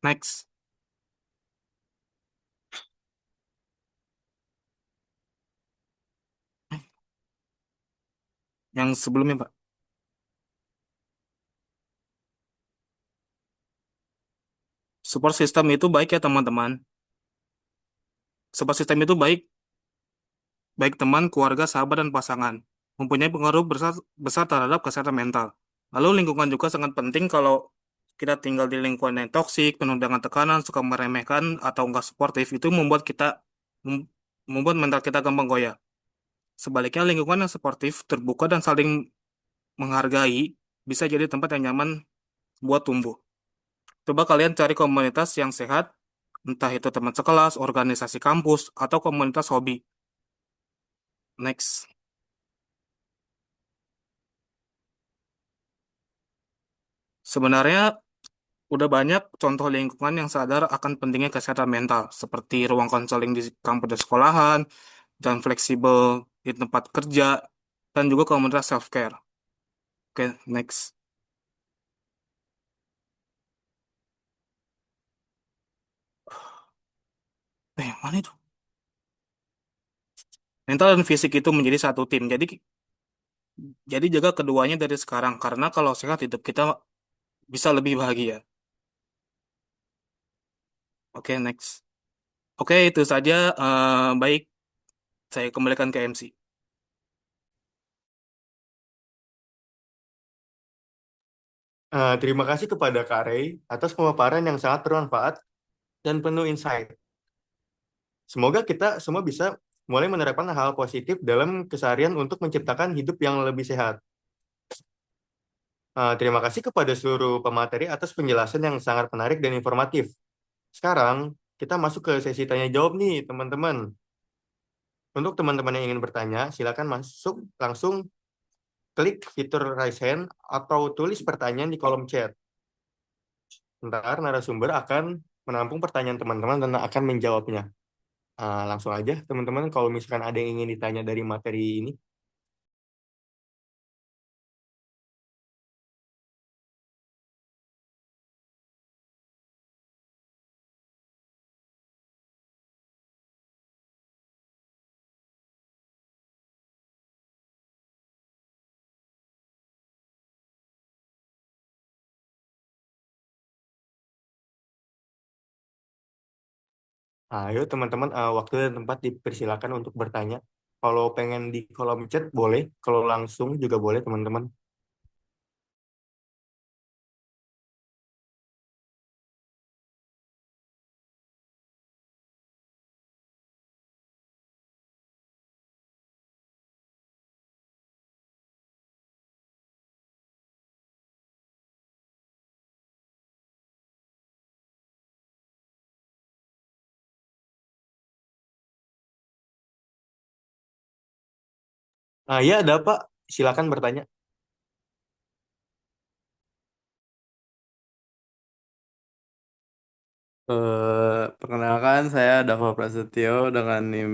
next. Yang sebelumnya, Pak. Support system itu baik ya teman-teman. Support system itu baik, baik teman, keluarga, sahabat, dan pasangan. Mempunyai pengaruh besar, besar terhadap kesehatan mental. Lalu lingkungan juga sangat penting kalau kita tinggal di lingkungan yang toksik, penuh dengan tekanan, suka meremehkan, atau enggak suportif, itu mem- membuat mental kita gampang goyah. Sebaliknya, lingkungan yang suportif, terbuka, dan saling menghargai bisa jadi tempat yang nyaman buat tumbuh. Coba kalian cari komunitas yang sehat, entah itu teman sekelas, organisasi kampus, atau komunitas hobi. Next. Sebenarnya udah banyak contoh lingkungan yang sadar akan pentingnya kesehatan mental, seperti ruang konseling di kampus dan sekolahan, dan fleksibel di tempat kerja, dan juga komunitas self-care. Oke, next. Mana itu? Mental dan fisik itu menjadi satu tim. Jadi jaga keduanya dari sekarang, karena kalau sehat hidup kita bisa lebih bahagia. Oke, next. Oke, itu saja. Baik, saya kembalikan ke MC. Terima kasih kepada Kak Rey atas pemaparan yang sangat bermanfaat dan penuh insight. Semoga kita semua bisa mulai menerapkan hal positif dalam keseharian untuk menciptakan hidup yang lebih sehat. Terima kasih kepada seluruh pemateri atas penjelasan yang sangat menarik dan informatif. Sekarang kita masuk ke sesi tanya jawab nih, teman-teman. Untuk teman-teman yang ingin bertanya, silakan masuk langsung klik fitur raise hand atau tulis pertanyaan di kolom chat. Ntar narasumber akan menampung pertanyaan teman-teman dan akan menjawabnya. Langsung aja, teman-teman, kalau misalkan ada yang ingin ditanya dari materi ini. Ayo teman-teman, waktu dan tempat dipersilakan untuk bertanya. Kalau pengen di kolom chat boleh, kalau langsung juga boleh teman-teman. Ya ada Pak, silakan bertanya. Perkenalkan, saya Dava Prasetyo dengan NIM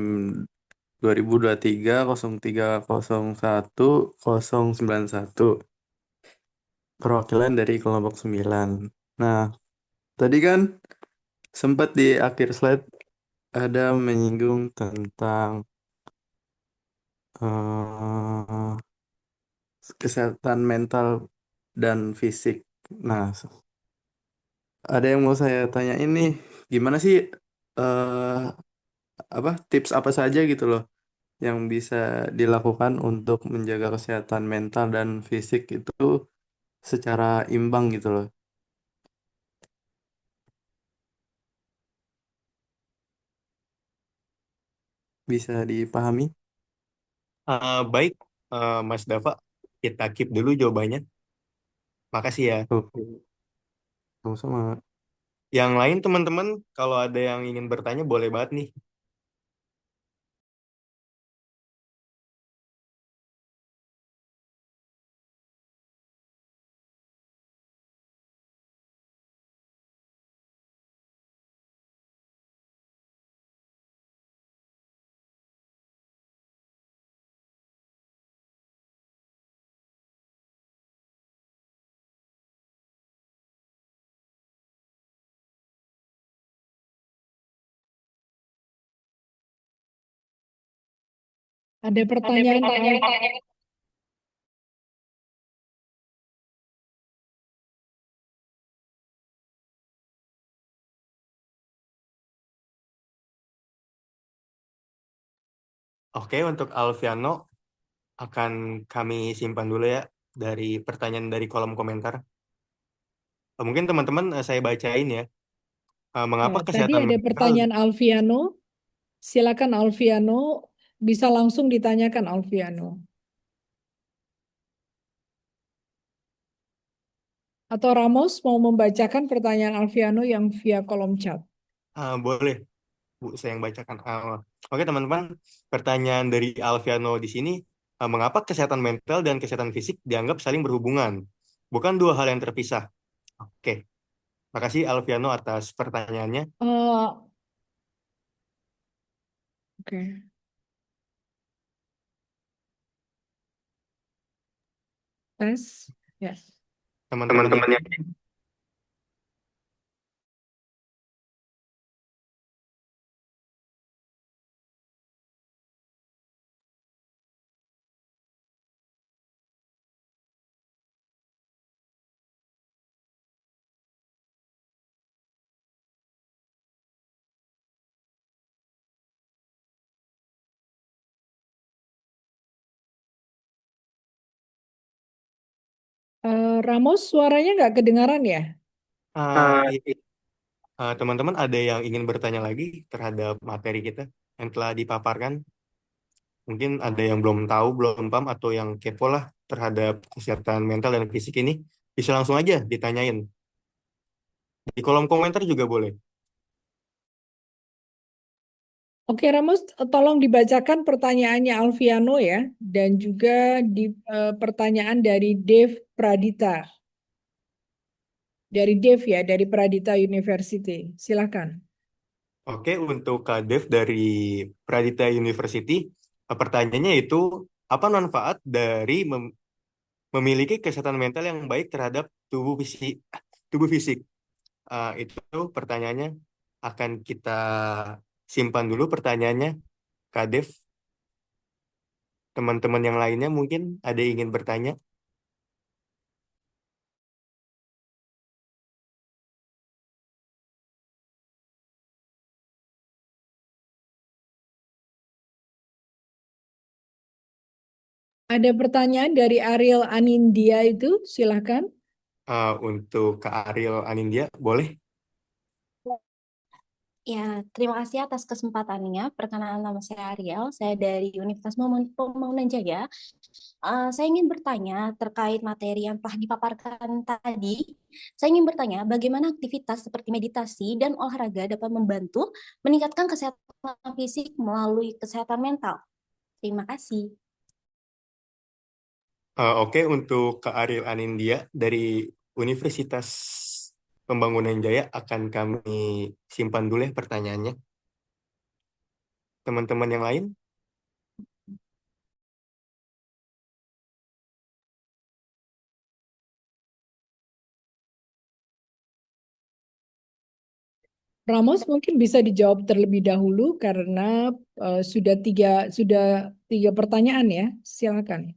2023 0301 091 perwakilan dari kelompok 9. Nah, tadi kan sempat di akhir slide ada menyinggung tentang eh, kesehatan mental dan fisik. Nah, ada yang mau saya tanya ini, gimana sih eh apa tips apa saja gitu loh yang bisa dilakukan untuk menjaga kesehatan mental dan fisik itu secara imbang gitu loh. Bisa dipahami? Baik, Mas Dava, kita keep dulu jawabannya. Makasih ya. Oke, sama-sama. Yang lain teman-teman, kalau ada yang ingin bertanya boleh banget nih. Ada pertanyaan Pak Alfi? Oke, untuk Alfiano akan kami simpan dulu ya dari pertanyaan dari kolom komentar. Mungkin teman-teman saya bacain ya. Ya, Mengapa tadi kesehatan ada mental? pertanyaan Alfiano. Silakan Alfiano, bisa langsung ditanyakan Alfiano. Atau Ramos mau membacakan pertanyaan Alfiano yang via kolom chat. Boleh, Bu, saya yang bacakan. Oke, teman-teman, pertanyaan dari Alfiano di sini, mengapa kesehatan mental dan kesehatan fisik dianggap saling berhubungan? Bukan dua hal yang terpisah. Oke, makasih Alfiano atas pertanyaannya. Oke. Tes. Ya. Teman-teman yang Ramos, suaranya nggak kedengaran ya? teman-teman ada yang ingin bertanya lagi terhadap materi kita yang telah dipaparkan? Mungkin ada yang belum tahu, belum paham, atau yang kepo lah terhadap kesehatan mental dan fisik ini. Bisa langsung aja ditanyain. Di kolom komentar juga boleh. Oke, Ramos, tolong dibacakan pertanyaannya Alfiano ya, dan juga di pertanyaan dari Dev Pradita. Dari Dev ya, dari Pradita University. Silakan. Oke, untuk Kak Dev dari Pradita University, pertanyaannya itu, apa manfaat dari memiliki kesehatan mental yang baik terhadap tubuh fisik? Itu pertanyaannya akan kita simpan dulu pertanyaannya, Kak Dev. Teman-teman yang lainnya mungkin ada yang ingin bertanya. Ada pertanyaan dari Ariel Anindya itu, silakan. Untuk Kak Ariel Anindya, boleh? Ya, terima kasih atas kesempatannya. Perkenalan nama saya Ariel, saya dari Universitas Pembangunan Jaya. Saya ingin bertanya terkait materi yang telah dipaparkan tadi. Saya ingin bertanya bagaimana aktivitas seperti meditasi dan olahraga dapat membantu meningkatkan kesehatan fisik melalui kesehatan mental. Terima kasih. Oke, untuk Kak Ariel Anindya dari Universitas Pembangunan Jaya akan kami simpan dulu ya pertanyaannya. Teman-teman yang lain? Ramos mungkin bisa dijawab terlebih dahulu karena sudah tiga pertanyaan ya. Silakan.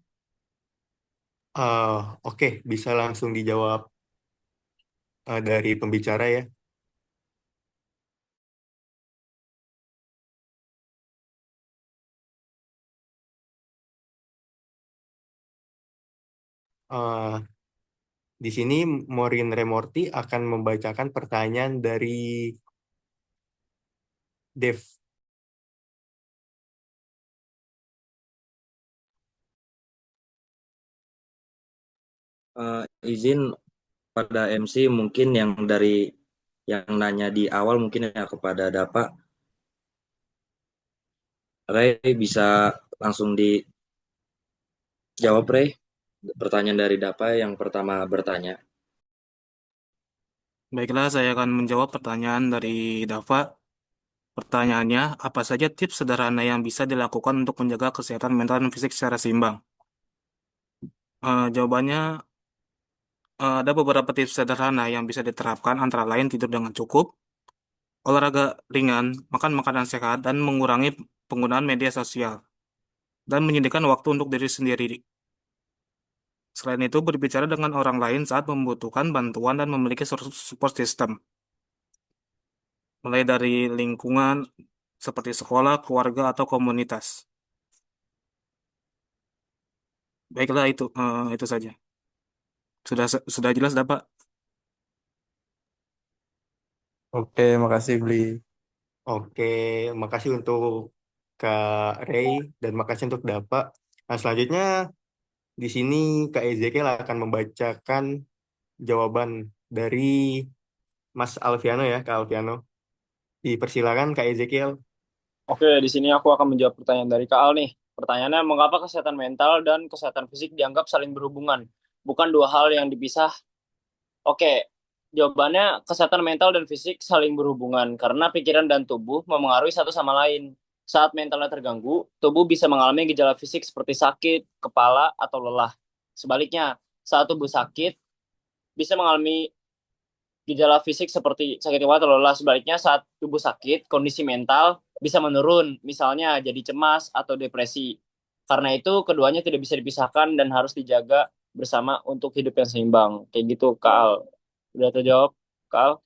Oke, bisa langsung dijawab dari pembicara ya. Eh, di sini Maureen Remorti akan membacakan pertanyaan dari Dev. Izin pada MC mungkin yang nanya di awal mungkin ya kepada Dapa. Ray bisa langsung dijawab Ray. Pertanyaan dari Dapa yang pertama bertanya. Baiklah, saya akan menjawab pertanyaan dari Dava. Pertanyaannya, apa saja tips sederhana yang bisa dilakukan untuk menjaga kesehatan mental dan fisik secara seimbang? Jawabannya, ada beberapa tips sederhana yang bisa diterapkan, antara lain tidur dengan cukup, olahraga ringan, makan makanan sehat, dan mengurangi penggunaan media sosial, dan menyediakan waktu untuk diri sendiri. Selain itu, berbicara dengan orang lain saat membutuhkan bantuan dan memiliki support system, mulai dari lingkungan seperti sekolah, keluarga, atau komunitas. Baiklah, itu saja. Sudah jelas, dah, Pak? Oke, makasih Bli. Oke, makasih untuk Kak Ray dan makasih untuk Dapa. Nah, selanjutnya di sini Kak Ezekiel akan membacakan jawaban dari Mas Alfiano ya, Kak Alfiano. Dipersilakan Kak Ezekiel. Oke, di sini aku akan menjawab pertanyaan dari Kak Al nih. Pertanyaannya, mengapa kesehatan mental dan kesehatan fisik dianggap saling berhubungan? Bukan dua hal yang dipisah. Oke, jawabannya kesehatan mental dan fisik saling berhubungan karena pikiran dan tubuh memengaruhi satu sama lain. Saat mentalnya terganggu, tubuh bisa mengalami gejala fisik seperti sakit, kepala, atau lelah. Sebaliknya, saat tubuh sakit, bisa mengalami gejala fisik seperti sakit kepala atau lelah. Sebaliknya, saat tubuh sakit, kondisi mental bisa menurun, misalnya jadi cemas atau depresi. Karena itu, keduanya tidak bisa dipisahkan dan harus dijaga bersama untuk hidup yang seimbang. Kayak gitu, Kak. Udah terjawab, Kak?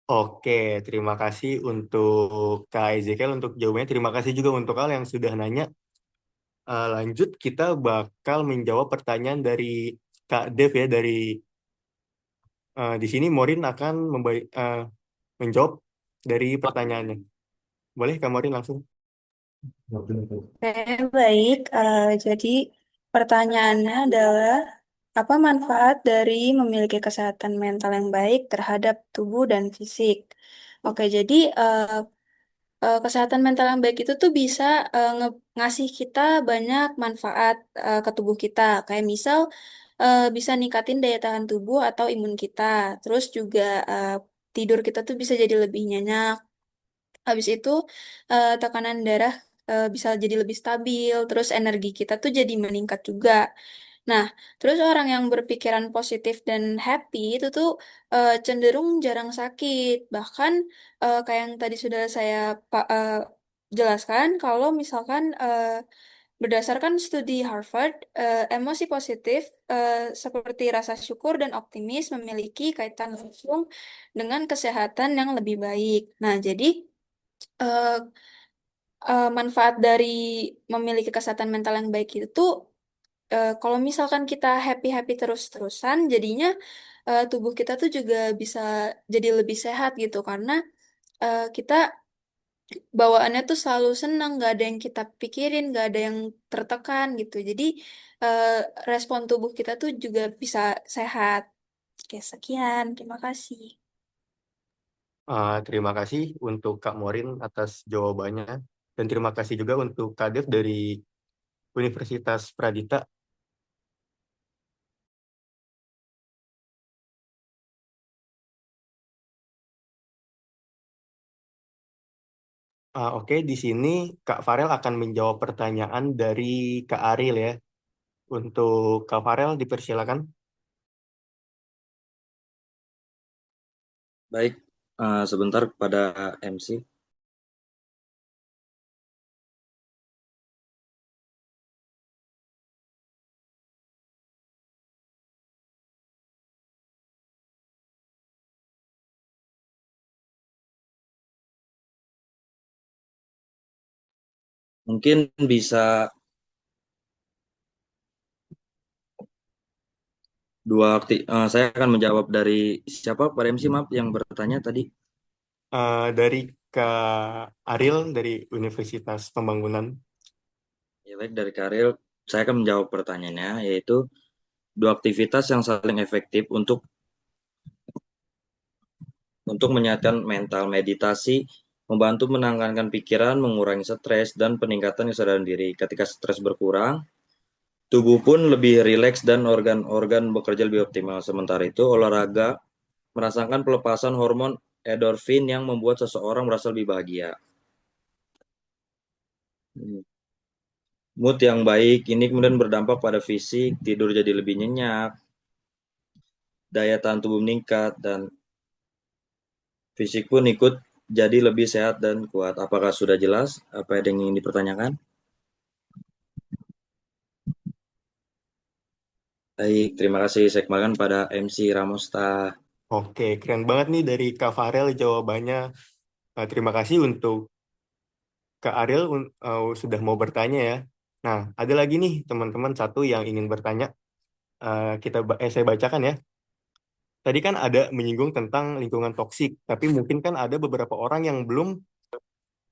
Oke, terima kasih untuk Kak Ezekiel untuk jawabannya. Terima kasih juga untuk Al yang sudah nanya. Lanjut, kita bakal menjawab pertanyaan dari Kak Dev ya. Di sini Morin akan menjawab dari pertanyaannya. Boleh Kak Morin langsung? Oke, baik. Jadi pertanyaannya adalah apa manfaat dari memiliki kesehatan mental yang baik terhadap tubuh dan fisik? Oke, jadi kesehatan mental yang baik itu tuh bisa ngasih kita banyak manfaat ke tubuh kita. Kayak misal bisa ningkatin daya tahan tubuh atau imun kita. Terus juga tidur kita tuh bisa jadi lebih nyenyak. Habis itu tekanan darah bisa jadi lebih stabil, terus energi kita tuh jadi meningkat juga. Nah, terus orang yang berpikiran positif dan happy itu tuh cenderung jarang sakit. Bahkan kayak yang tadi sudah saya jelaskan, kalau misalkan berdasarkan studi Harvard, emosi positif seperti rasa syukur dan optimis memiliki kaitan langsung dengan kesehatan yang lebih baik. Nah, jadi eh, manfaat dari memiliki kesehatan mental yang baik itu tuh kalau misalkan kita happy-happy terus-terusan, jadinya tubuh kita tuh juga bisa jadi lebih sehat gitu karena kita bawaannya tuh selalu senang, nggak ada yang kita pikirin, nggak ada yang tertekan gitu. Jadi eh, respon tubuh kita tuh juga bisa sehat. Oke, sekian. Terima kasih. Terima kasih untuk Kak Morin atas jawabannya. Dan terima kasih juga untuk Kak Dev dari Universitas Pradita. Oke, di sini Kak Farel akan menjawab pertanyaan dari Kak Aril ya. Untuk Kak Farel dipersilakan. Baik, sebentar kepada MC. Mungkin bisa saya akan menjawab dari siapa pada MC, maaf, yang bertanya tadi. Dari Kak Ariel dari Universitas Pembangunan. Ya baik, dari Karil, saya akan menjawab pertanyaannya, yaitu dua aktivitas yang saling efektif untuk menyehatkan mental. Meditasi membantu menangkan pikiran, mengurangi stres, dan peningkatan kesadaran diri. Ketika stres berkurang, tubuh pun lebih rileks dan organ-organ bekerja lebih optimal. Sementara itu, olahraga merasakan pelepasan hormon endorfin yang membuat seseorang merasa lebih bahagia. Mood yang baik ini kemudian berdampak pada fisik, tidur jadi lebih nyenyak, daya tahan tubuh meningkat, dan fisik pun ikut jadi lebih sehat dan kuat. Apakah sudah jelas apa yang ingin dipertanyakan? Baik, terima kasih. Saya kembalikan pada MC Ramosta. Oke, keren banget nih dari Kak Farel jawabannya. Terima kasih untuk Kak Ariel sudah mau bertanya ya. Nah, ada lagi nih teman-teman satu yang ingin bertanya. Saya bacakan ya. Tadi kan ada menyinggung tentang lingkungan toksik, tapi mungkin kan ada beberapa orang yang belum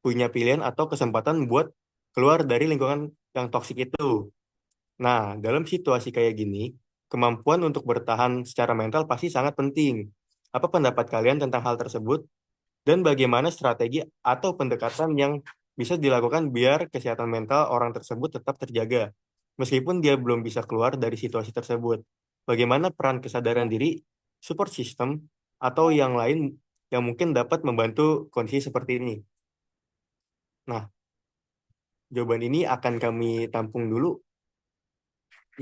punya pilihan atau kesempatan buat keluar dari lingkungan yang toksik itu. Nah, dalam situasi kayak gini, kemampuan untuk bertahan secara mental pasti sangat penting. Apa pendapat kalian tentang hal tersebut? Dan bagaimana strategi atau pendekatan yang bisa dilakukan biar kesehatan mental orang tersebut tetap terjaga, meskipun dia belum bisa keluar dari situasi tersebut. Bagaimana peran kesadaran diri, support system, atau yang lain yang mungkin dapat membantu kondisi seperti ini. Nah, jawaban ini akan kami tampung dulu.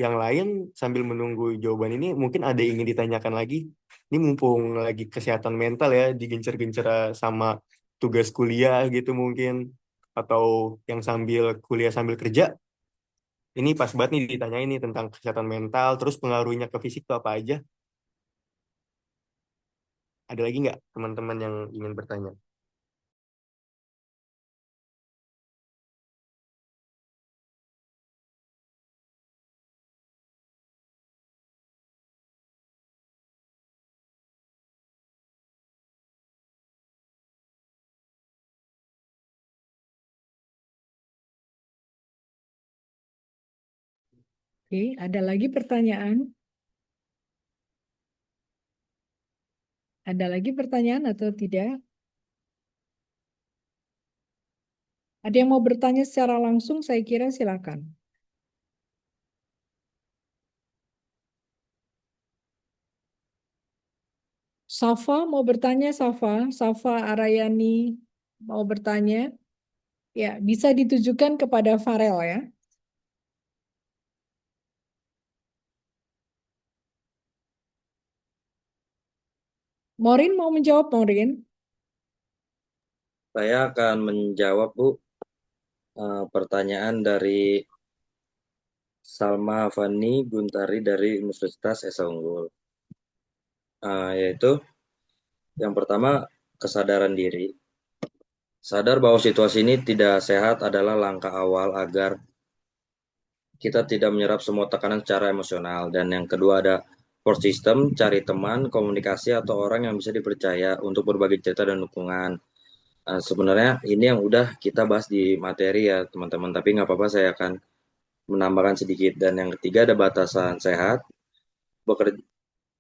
Yang lain sambil menunggu jawaban ini, mungkin ada yang ingin ditanyakan lagi. Ini mumpung lagi kesehatan mental ya, digencar-gencar sama tugas kuliah gitu mungkin. Atau yang sambil kuliah sambil kerja. Ini pas banget nih ditanyain nih tentang kesehatan mental, terus pengaruhnya ke fisik itu apa aja. Ada lagi nggak teman-teman yang ingin bertanya? Oke, ada lagi pertanyaan? Ada lagi pertanyaan atau tidak? Ada yang mau bertanya secara langsung? Saya kira silakan. Safa mau bertanya, Safa Arayani mau bertanya. Ya, bisa ditujukan kepada Farel ya. Morin mau menjawab, Morin? Saya akan menjawab, Bu, pertanyaan dari Salma Fani Guntari dari Universitas Esa Unggul. Yaitu yang pertama, kesadaran diri. Sadar bahwa situasi ini tidak sehat adalah langkah awal agar kita tidak menyerap semua tekanan secara emosional. Dan yang kedua ada support system, cari teman, komunikasi atau orang yang bisa dipercaya untuk berbagi cerita dan dukungan. Sebenarnya ini yang udah kita bahas di materi ya teman-teman, tapi nggak apa-apa, saya akan menambahkan sedikit. Dan yang ketiga ada batasan sehat,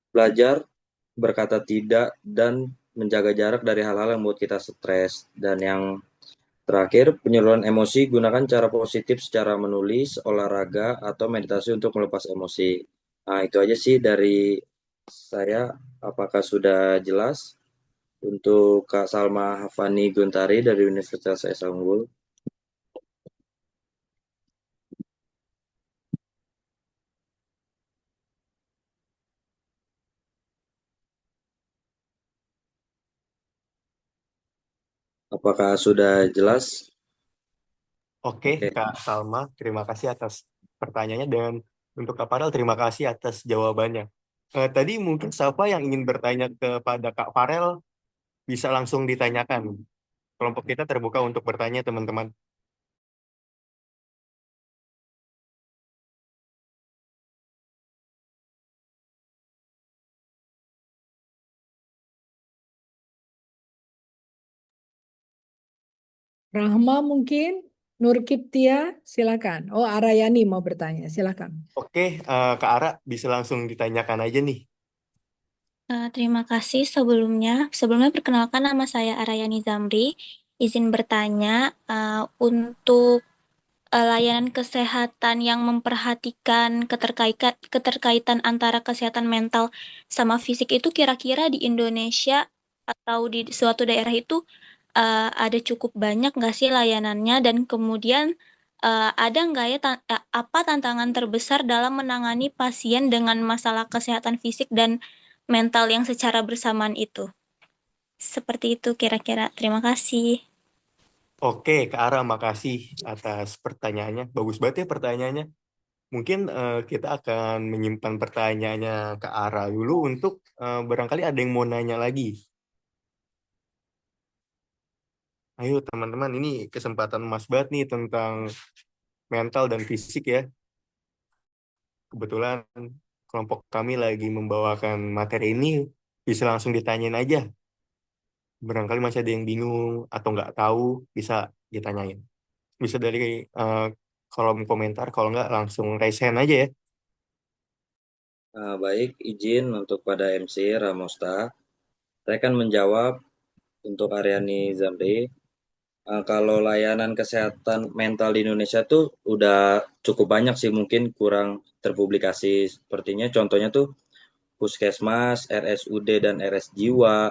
belajar berkata tidak dan menjaga jarak dari hal-hal yang membuat kita stres. Dan yang terakhir, penyaluran emosi, gunakan cara positif secara menulis, olahraga, atau meditasi untuk melepas emosi. Nah, itu aja sih dari saya. Apakah sudah jelas untuk Kak Salma Hafani Guntari dari Universitas Esa Unggul? Apakah sudah jelas? Oke, Oke. Kak Salma, terima kasih atas pertanyaannya dan untuk Kak Farel, terima kasih atas jawabannya. Tadi mungkin siapa yang ingin bertanya kepada Kak Farel bisa langsung ditanyakan. Kelompok kita terbuka untuk bertanya, teman-teman. Rahma mungkin, Nur Kiptia, silakan. Oh, Arayani mau bertanya, silakan. Oke, Kak Ara bisa langsung ditanyakan aja nih. Terima kasih sebelumnya. Sebelumnya perkenalkan nama saya Arayani Zamri. Izin bertanya untuk layanan kesehatan yang memperhatikan keterkaitan antara kesehatan mental sama fisik itu kira-kira di Indonesia atau di suatu daerah itu ada cukup banyak nggak sih layanannya dan kemudian ada nggak ya apa tantangan terbesar dalam menangani pasien dengan masalah kesehatan fisik dan mental yang secara bersamaan itu? Seperti itu kira-kira. Terima kasih. Oke, Kak Ara, makasih atas pertanyaannya. Bagus banget ya pertanyaannya. Mungkin kita akan menyimpan pertanyaannya Kak Ara dulu untuk barangkali ada yang mau nanya lagi. Ayo teman-teman, ini kesempatan emas banget nih tentang mental dan fisik ya. Kebetulan kelompok kami lagi membawakan materi ini, bisa langsung ditanyain aja. Barangkali masih ada yang bingung atau nggak tahu, bisa ditanyain. Bisa dari kolom komentar, kalau nggak langsung raise hand aja ya. Baik, izin untuk pada MC Ramosta. Saya akan menjawab untuk Aryani Zamri. Kalau layanan kesehatan mental di Indonesia tuh udah cukup banyak sih, mungkin kurang terpublikasi. Sepertinya contohnya tuh Puskesmas, RSUD dan RS Jiwa,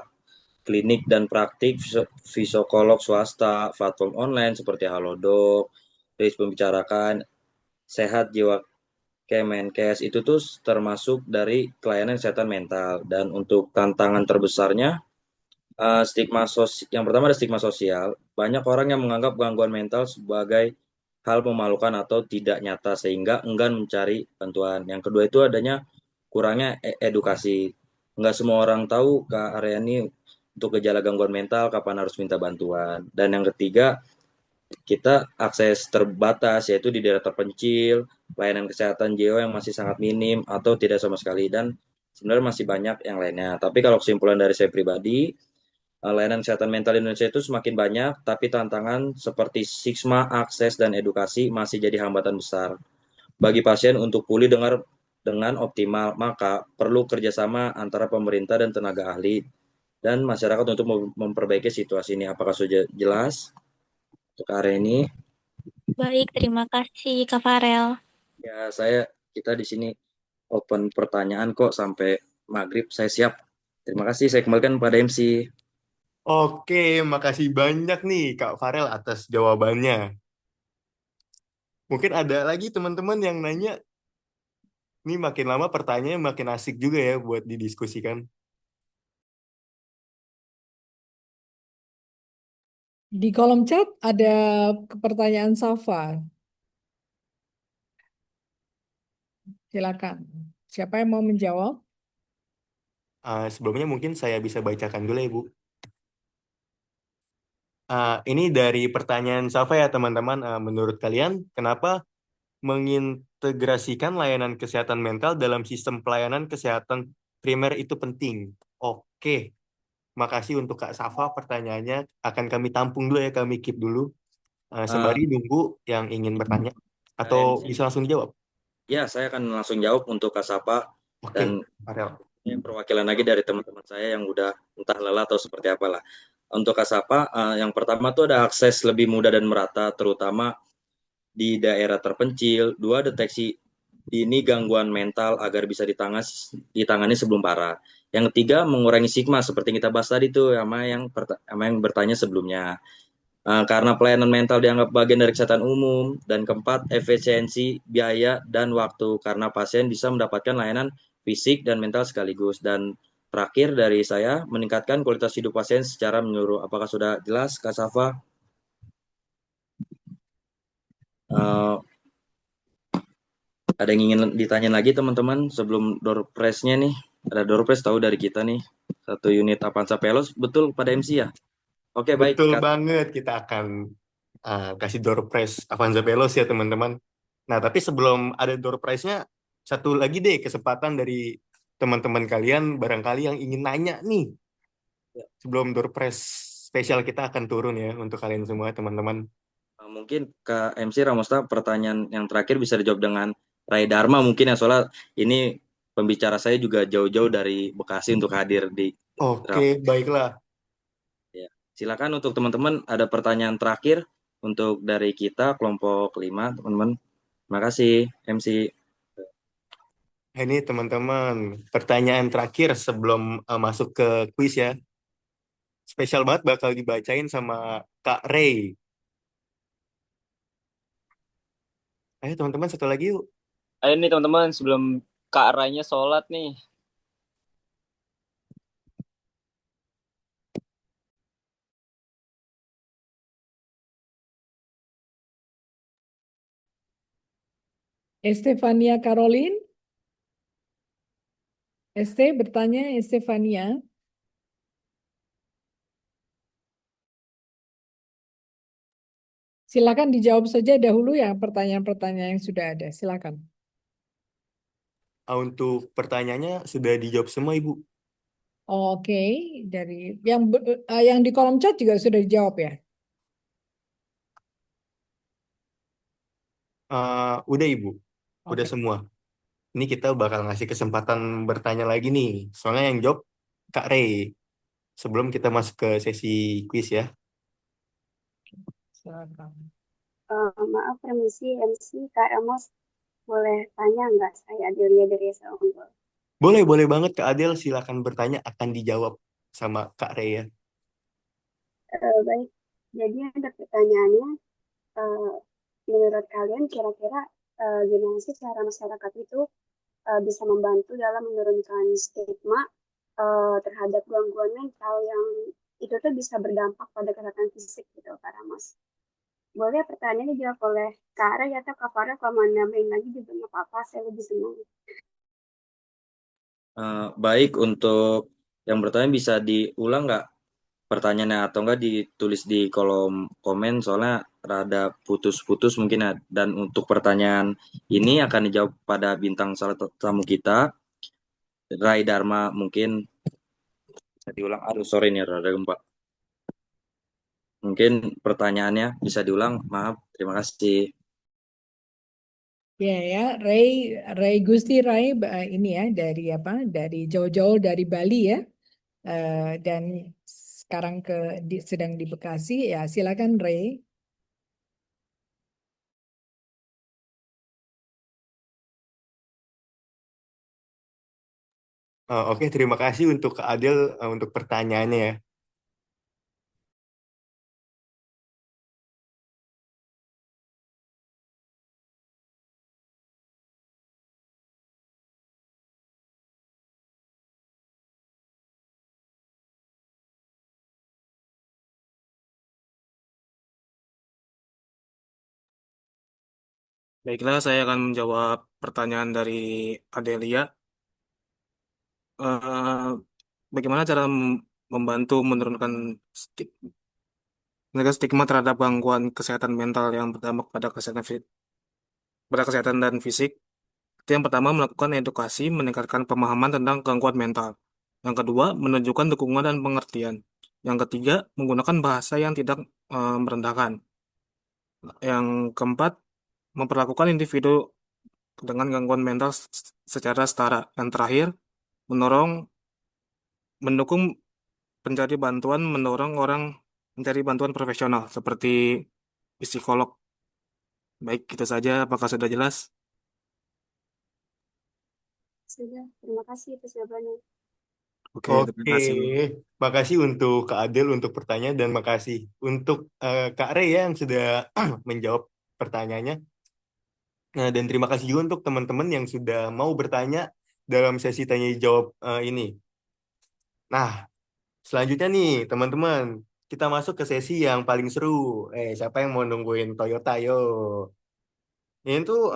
klinik dan praktik psikolog swasta, platform online seperti Halodoc, terus membicarakan sehat jiwa Kemenkes itu tuh termasuk dari pelayanan kesehatan mental. Dan untuk tantangan terbesarnya, yang pertama ada stigma sosial. Banyak orang yang menganggap gangguan mental sebagai hal memalukan atau tidak nyata sehingga enggan mencari bantuan. Yang kedua itu adanya kurangnya edukasi. Enggak semua orang tahu ke area ini untuk gejala gangguan mental kapan harus minta bantuan. Dan yang ketiga, kita akses terbatas yaitu di daerah terpencil, layanan kesehatan jiwa yang masih sangat minim atau tidak sama sekali, dan sebenarnya masih banyak yang lainnya. Tapi kalau kesimpulan dari saya pribadi, layanan kesehatan mental di Indonesia itu semakin banyak, tapi tantangan seperti stigma, akses, dan edukasi masih jadi hambatan besar bagi pasien untuk pulih dengan optimal. Maka perlu kerjasama antara pemerintah dan tenaga ahli dan masyarakat untuk memperbaiki situasi ini. Apakah sudah jelas untuk area ini? Baik, terima kasih Kak Farel. Ya, kita di sini open pertanyaan kok sampai maghrib. Saya siap. Terima kasih. Saya kembalikan pada MC. Oke, makasih banyak nih Kak Farel atas jawabannya. Mungkin ada lagi teman-teman yang nanya, ini makin lama pertanyaannya makin asik juga ya buat didiskusikan. Di kolom chat ada pertanyaan Safa. Silakan. Siapa yang mau menjawab? Sebelumnya mungkin saya bisa bacakan dulu ya Bu. Ini dari pertanyaan Safa ya teman-teman. Menurut kalian, kenapa mengintegrasikan layanan kesehatan mental dalam sistem pelayanan kesehatan primer itu penting? Oke, makasih untuk Kak Safa pertanyaannya. Akan kami tampung dulu ya, kami keep dulu. Sembari nunggu yang ingin bertanya. Atau bisa langsung dijawab? Ya, saya akan langsung jawab untuk Kak Sapa. Oke, Dan Farel. ini perwakilan lagi dari teman-teman saya yang udah entah lelah atau seperti apalah. Untuk Kak Sapa, yang pertama tuh ada akses lebih mudah dan merata, terutama di daerah terpencil. Dua, deteksi dini gangguan mental agar bisa ditangani sebelum parah. Yang ketiga, mengurangi stigma seperti yang kita bahas tadi tuh sama yang bertanya sebelumnya. Karena pelayanan mental dianggap bagian dari kesehatan umum. Dan keempat, efisiensi biaya dan waktu karena pasien bisa mendapatkan layanan fisik dan mental sekaligus. Dan terakhir dari saya, meningkatkan kualitas hidup pasien secara menyeluruh. Apakah sudah jelas, Kak Safa? Eh, ada yang ingin ditanya lagi teman-teman sebelum door prize-nya nih? Ada door prize tahu dari kita nih. 1 unit Avanza Veloz, betul pada MC ya? Oke, baik. Betul banget, kita akan kasih door prize Avanza Veloz ya teman-teman. Nah, tapi sebelum ada door prize-nya, satu lagi deh kesempatan dari teman-teman kalian, barangkali yang ingin nanya nih, sebelum door prize spesial kita akan turun ya untuk kalian semua teman-teman. Mungkin Kak MC Ramosta, pertanyaan yang terakhir bisa dijawab dengan Ray Dharma mungkin ya, soalnya ini pembicara saya juga jauh-jauh dari Bekasi untuk hadir di Oke, baiklah. Ya. Silakan untuk teman-teman, ada pertanyaan terakhir untuk dari kita kelompok 5, teman-teman. Terima kasih, MC. Ini teman-teman, pertanyaan terakhir sebelum masuk ke kuis ya. Spesial banget bakal dibacain sama Kak Ray. Ayo teman-teman, satu lagi yuk. Ayo nih teman-teman, sebelum Kak Rainya sholat nih. Estefania Caroline. Bertanya Estefania. Silakan dijawab saja dahulu ya pertanyaan-pertanyaan yang sudah ada. Silakan. Untuk pertanyaannya sudah dijawab semua, Ibu. Oke, dari yang di kolom chat juga sudah dijawab ya. Udah, Ibu. Udah Oke. semua. Ini kita bakal ngasih kesempatan bertanya lagi nih. Soalnya yang jawab Kak Ray. Sebelum kita masuk ke sesi kuis ya. Silakan. Maaf permisi MC Kak Amos, boleh tanya nggak? Saya Adelia dari SA Unggul. Boleh banget Kak Adel. Silakan bertanya, akan dijawab sama Kak Ray ya. Baik, jadi ada pertanyaannya, menurut kalian kira-kira gimana sih cara masyarakat itu bisa membantu dalam menurunkan stigma terhadap gangguan mental yang itu tuh bisa berdampak pada kesehatan fisik gitu, Kak Ramos. Boleh pertanyaannya dijawab oleh Kak Ray atau Kak Farah, kalau mau nambahin lagi juga nggak apa-apa, saya lebih senang. Baik, untuk yang bertanya bisa diulang nggak pertanyaannya, atau nggak ditulis di kolom komen, soalnya rada putus-putus mungkin ya. Dan untuk pertanyaan ini akan dijawab pada bintang salah tamu kita, Ray Dharma. Mungkin bisa diulang. Aduh, sorry nih, rada gempa. Mungkin pertanyaannya bisa diulang. Maaf, terima kasih. Ya, Ray Gusti Ray ini ya dari apa? Dari jauh-jauh dari Bali ya. Dan sekarang sedang di Bekasi ya. Silakan Ray. Oke, terima kasih untuk Kak Adel untuk pertanyaannya ya. Baiklah, saya akan menjawab pertanyaan dari Adelia. Eh, Bagaimana cara membantu menurunkan stigma terhadap gangguan kesehatan mental yang berdampak pada kesehatan dan fisik? Itu yang pertama, melakukan edukasi, meningkatkan pemahaman tentang gangguan mental. Yang kedua, menunjukkan dukungan dan pengertian. Yang ketiga, menggunakan bahasa yang tidak merendahkan. Yang keempat, memperlakukan individu dengan gangguan mental secara setara. Yang terakhir, mendukung mendorong orang mencari bantuan profesional seperti psikolog. Baik, itu saja. Apakah sudah jelas? Sudah, terima kasih atas jawabannya. Oke, terima Oke, kasih. makasih untuk Kak Adel untuk pertanyaan dan makasih untuk Kak Ray ya yang sudah menjawab pertanyaannya. Nah, dan terima kasih juga untuk teman-teman yang sudah mau bertanya dalam sesi tanya jawab ini. Nah, selanjutnya nih, teman-teman, kita masuk ke sesi yang paling seru. Siapa yang mau nungguin Toyota? Yo. Ini tuh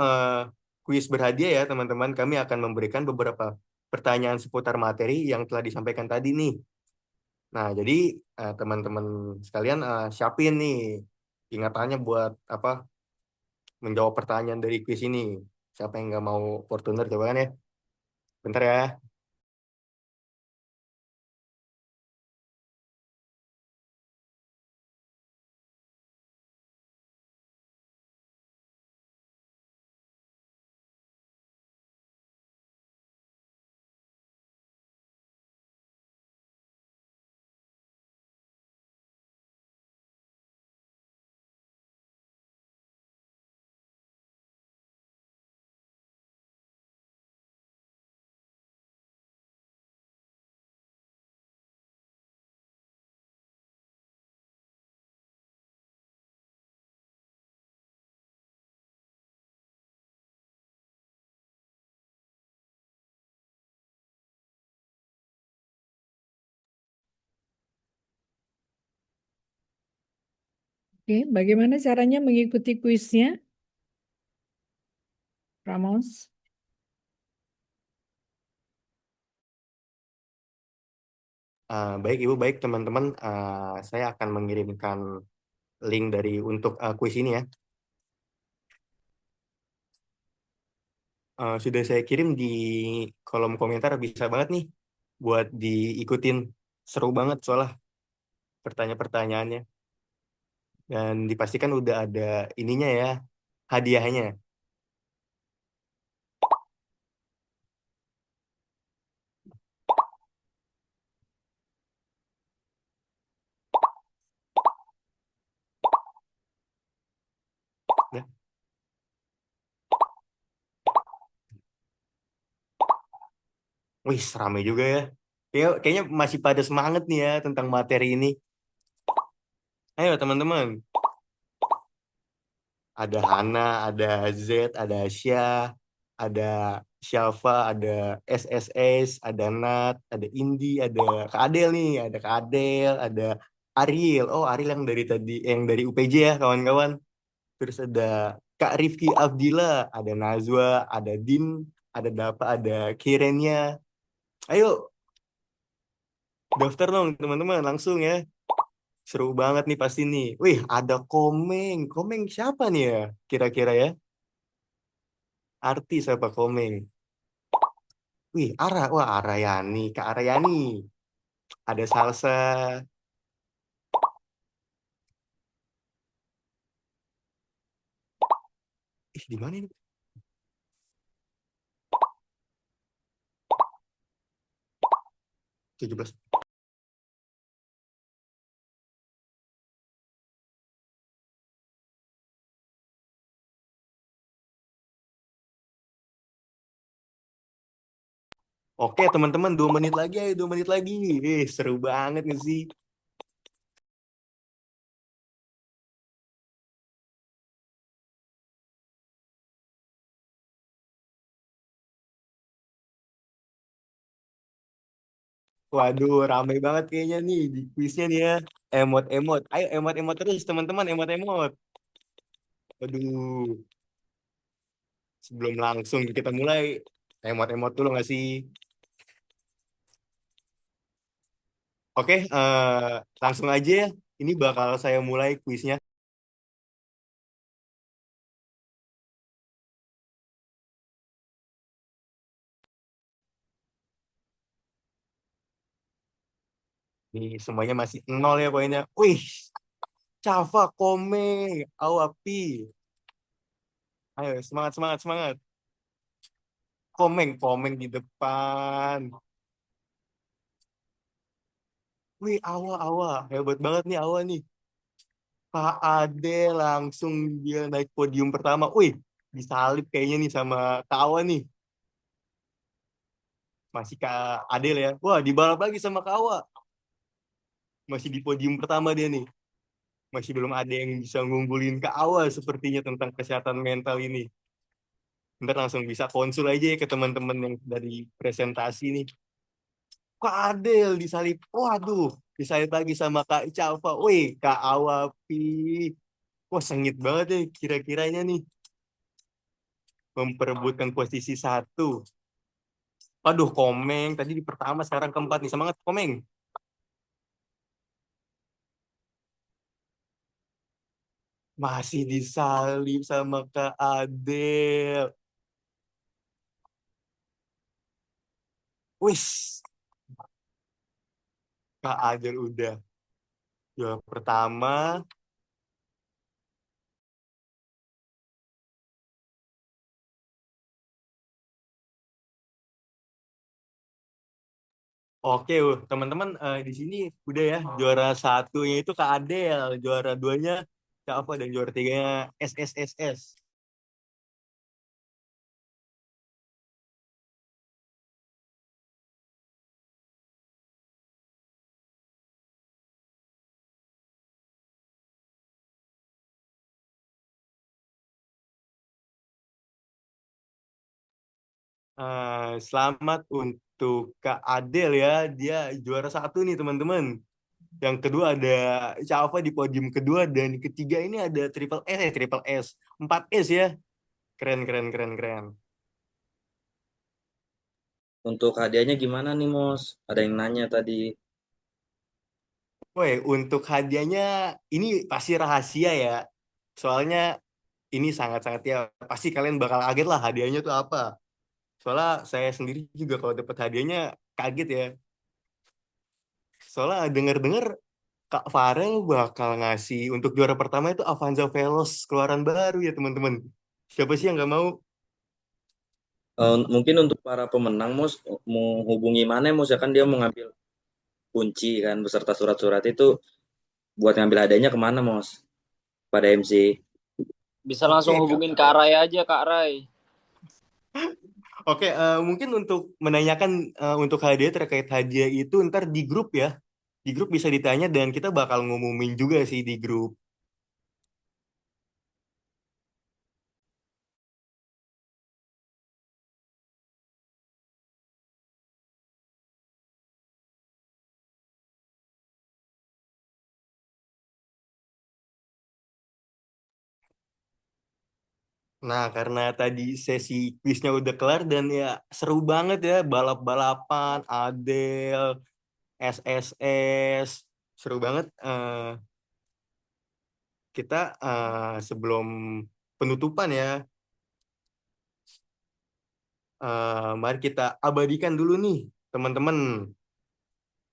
kuis berhadiah ya, teman-teman. Kami akan memberikan beberapa pertanyaan seputar materi yang telah disampaikan tadi nih. Nah, jadi teman-teman sekalian siapin nih ingatannya buat apa menjawab pertanyaan dari kuis ini. Siapa yang nggak mau Fortuner coba kan ya? Bentar ya. Oke, bagaimana caranya mengikuti kuisnya? Ramos? Baik Ibu, baik teman-teman. Saya akan mengirimkan link dari untuk kuis ini ya. Sudah saya kirim di kolom komentar, bisa banget nih buat diikutin. Seru banget soalnya pertanyaan-pertanyaannya. Dan dipastikan udah ada ininya ya, hadiahnya. Ya. Wih, rame juga ya. Kayaknya masih pada semangat nih ya tentang materi ini. Ayo teman-teman. Ada Hana, ada Z, ada Asia, ada Shalva, ada SSS, ada Nat, ada Indi, ada Kak Adel nih, ada Kak Adel, ada Ariel. Oh, Ariel yang dari tadi, yang dari UPJ ya, kawan-kawan. Terus ada Kak Rifki Abdillah, ada Nazwa, ada Dim, ada Dapa, ada Kirenia. Ayo, daftar dong teman-teman, langsung ya. Seru banget nih pasti nih. Wih, ada Komeng. Komeng siapa nih ya? Kira-kira ya? Artis apa Komeng? Wih, wah Arayani, Kak Arayani. Ada Salsa. Di mana ini? 17. Oke, teman-teman, 2 menit lagi ayo, 2 menit lagi. Seru banget nggak sih? Waduh, rame banget kayaknya nih di kuisnya nih ya. Emot-emot. Ayo emot-emot terus, teman-teman, emot-emot. Waduh, sebelum langsung kita mulai, emot-emot dulu nggak sih? Oke, langsung aja ya. Ini bakal saya mulai kuisnya. Nih, semuanya masih nol ya poinnya. Wih, Cava, Komeng, Awapi. Ayo, semangat, semangat, semangat. Komeng, Komeng di depan. Wih, Awa, Awa. Hebat banget nih Awa nih. Pak Ade langsung dia naik podium pertama. Wih, disalip kayaknya nih sama Kak Awa nih. Masih Kak Adel ya. Wah, dibalap lagi sama Kak Awa. Masih di podium pertama dia nih. Masih belum ada yang bisa ngunggulin Kak Awa sepertinya tentang kesehatan mental ini. Ntar langsung bisa konsul aja ya ke teman-teman yang dari presentasi nih. Kak Adel disalip. Waduh, disalip lagi sama Kak Cava. Wih, Kak Awapi. Wah, sengit banget ya kira-kiranya nih. Memperebutkan posisi satu. Aduh, Komeng. Tadi di pertama, sekarang keempat nih. Semangat, Komeng. Masih disalip sama Kak Adel. Wis, Kak Adel udah juara pertama. Oke, teman-teman, di sini udah ya juara satunya itu Kak Adel, juara duanya Kak apa, dan juara tiganya SSSS. Selamat untuk Kak Adel ya, dia juara satu nih teman-teman. Yang kedua ada Cava di podium kedua, dan ketiga ini ada triple S, 4S ya. Keren, keren, keren, keren. Untuk hadiahnya gimana nih, Mos? Ada yang nanya tadi. Woi, untuk hadiahnya ini pasti rahasia ya. Soalnya ini sangat-sangat ya, pasti kalian bakal kaget lah hadiahnya tuh apa. Soalnya saya sendiri juga kalau dapat hadiahnya kaget ya. Soalnya dengar-dengar Kak Farel bakal ngasih untuk juara pertama itu Avanza Veloz keluaran baru ya teman-teman. Siapa sih yang nggak mau? Mungkin untuk para pemenang, Mos, mau hubungi mana, Mos? Ya kan dia mau ngambil kunci kan beserta surat-surat itu, buat ngambil hadiahnya kemana, Mos? Pada MC. Bisa langsung Oke, Kak hubungin Kak Farel. Rai aja, Kak Rai. Oke, mungkin untuk menanyakan untuk hadiah terkait hadiah itu ntar di grup ya. Di grup bisa ditanya dan kita bakal ngumumin juga sih di grup. Nah, karena tadi sesi kuisnya udah kelar dan ya seru banget ya, balap-balapan, Adel, SSS, seru banget. Kita sebelum penutupan ya, mari kita abadikan dulu nih, teman-teman,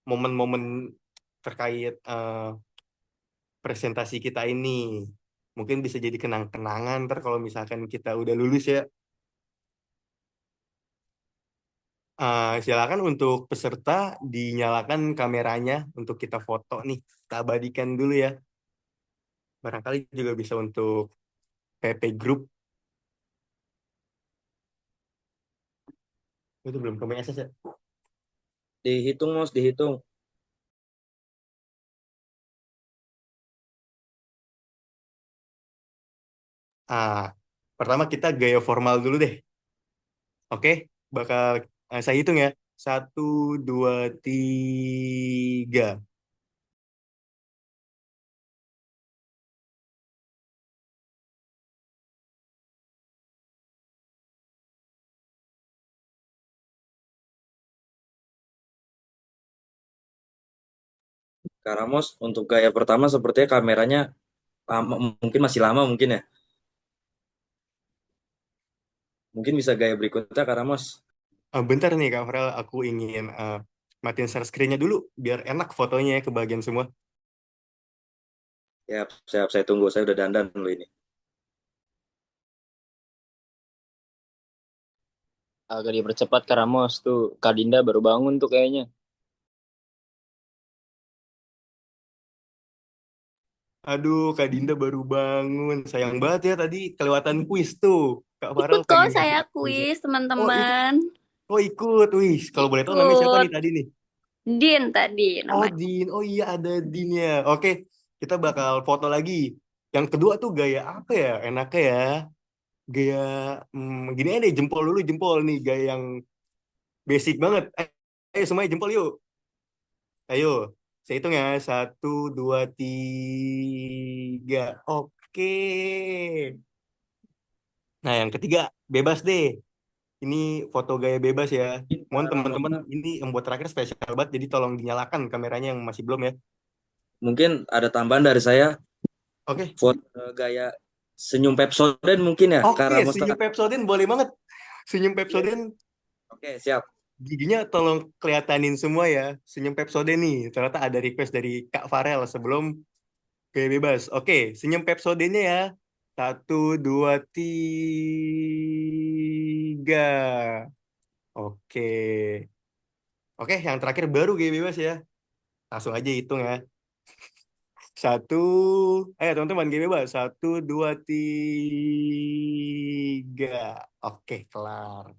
momen-momen terkait presentasi kita ini. Mungkin bisa jadi kenang-kenangan ntar kalau misalkan kita udah lulus ya. Silakan untuk peserta dinyalakan kameranya untuk kita foto nih. Kita abadikan dulu ya. Barangkali juga bisa untuk PP Group. Itu belum ke MSS ya. Dihitung, Mos, dihitung. Pertama kita gaya formal dulu deh. Oke, bakal saya hitung ya. 1, 2, 3. Kak Ramos, untuk gaya pertama sepertinya kameranya lama, mungkin masih lama mungkin ya. Mungkin bisa gaya berikutnya, Kak Ramos. Bentar nih Kak Farel, aku ingin matiin share screen-nya dulu biar enak fotonya ya ke bagian semua. Ya, saya tunggu. Saya udah dandan dulu ini. Agak dipercepat Kak Ramos tuh. Kak Dinda baru bangun tuh kayaknya. Aduh, Kak Dinda baru bangun. Sayang banget ya tadi kelewatan kuis tuh. Kak Farel Ikut Kak kok Dinda saya bisa. kuis, Oh, ikut. teman-teman. Oh, ikut. Wih, kalau boleh tahu namanya siapa Ikut. nih tadi nih? Din tadi Oh, namanya. Din. Oh iya, ada Din ya. Oke, kita bakal foto lagi. Yang kedua tuh gaya apa ya? Enaknya ya. Gaya gini aja deh, jempol dulu, jempol nih. Gaya yang basic banget. Ayo semuanya jempol yuk. Ayo, saya hitung ya. 1, 2, 3. Oke. Nah, yang ketiga, bebas deh. Ini foto gaya bebas ya. Mohon teman-teman, Ramos, ini yang buat terakhir spesial banget, jadi tolong dinyalakan kameranya yang masih belum ya. mungkin ada tambahan dari saya, Oke. foto gaya senyum Pepsodent mungkin ya, Kak Oke, Ramos. senyum Pepsodent boleh banget. Senyum Pepsodent, Oke, siap. giginya tolong kelihatanin semua ya. Senyum Pepsodent nih. Ternyata ada request dari Kak Farel sebelum gaya bebas. Oke, senyum Pepsodentnya ya. 1, 2, 3. Oke. Oke, yang terakhir baru gaya bebas ya. Langsung aja hitung ya. 1, teman-teman gaya bebas. 1, 2, 3. Oke, kelar.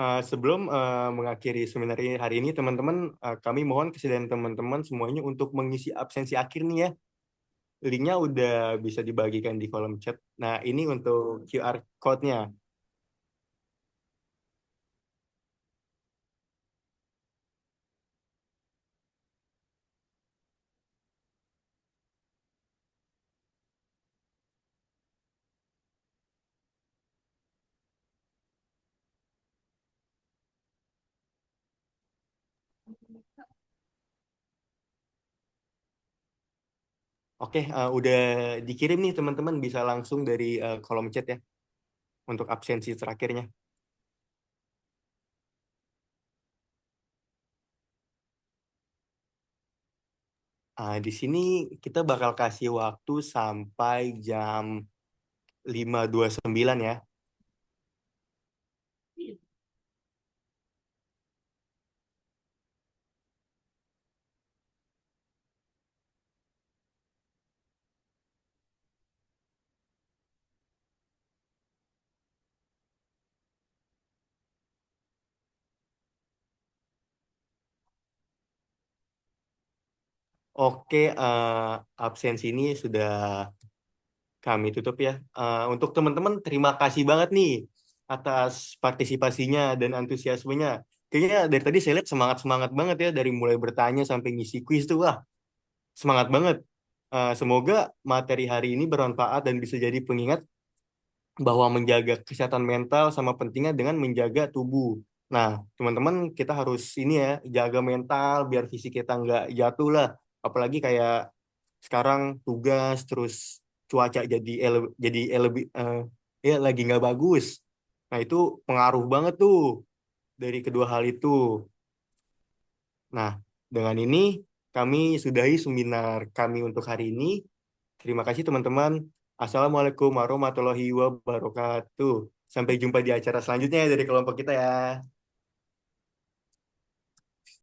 Sebelum mengakhiri seminar ini hari ini, teman-teman, kami mohon kesediaan teman-teman semuanya untuk mengisi absensi akhir nih ya. Linknya udah bisa dibagikan di kolom chat. Nah, ini untuk QR code-nya. Oke, udah dikirim nih teman-teman, bisa langsung dari kolom chat ya untuk absensi terakhirnya. Di sini kita bakal kasih waktu sampai jam 5.29 ya. Oke, absensi ini sudah kami tutup ya. Untuk teman-teman, terima kasih banget nih atas partisipasinya dan antusiasmenya. Kayaknya dari tadi saya lihat semangat-semangat banget ya, dari mulai bertanya sampai ngisi kuis tuh. Wah, semangat banget. Semoga materi hari ini bermanfaat dan bisa jadi pengingat bahwa menjaga kesehatan mental sama pentingnya dengan menjaga tubuh. Nah, teman-teman, kita harus ini ya, jaga mental biar fisik kita nggak jatuh lah. Apalagi kayak sekarang tugas terus cuaca ya lagi nggak bagus. Nah, itu pengaruh banget tuh dari kedua hal itu. Nah, dengan ini kami sudahi seminar kami untuk hari ini. Terima kasih teman-teman. Assalamualaikum warahmatullahi wabarakatuh. Sampai jumpa di acara selanjutnya dari kelompok kita ya.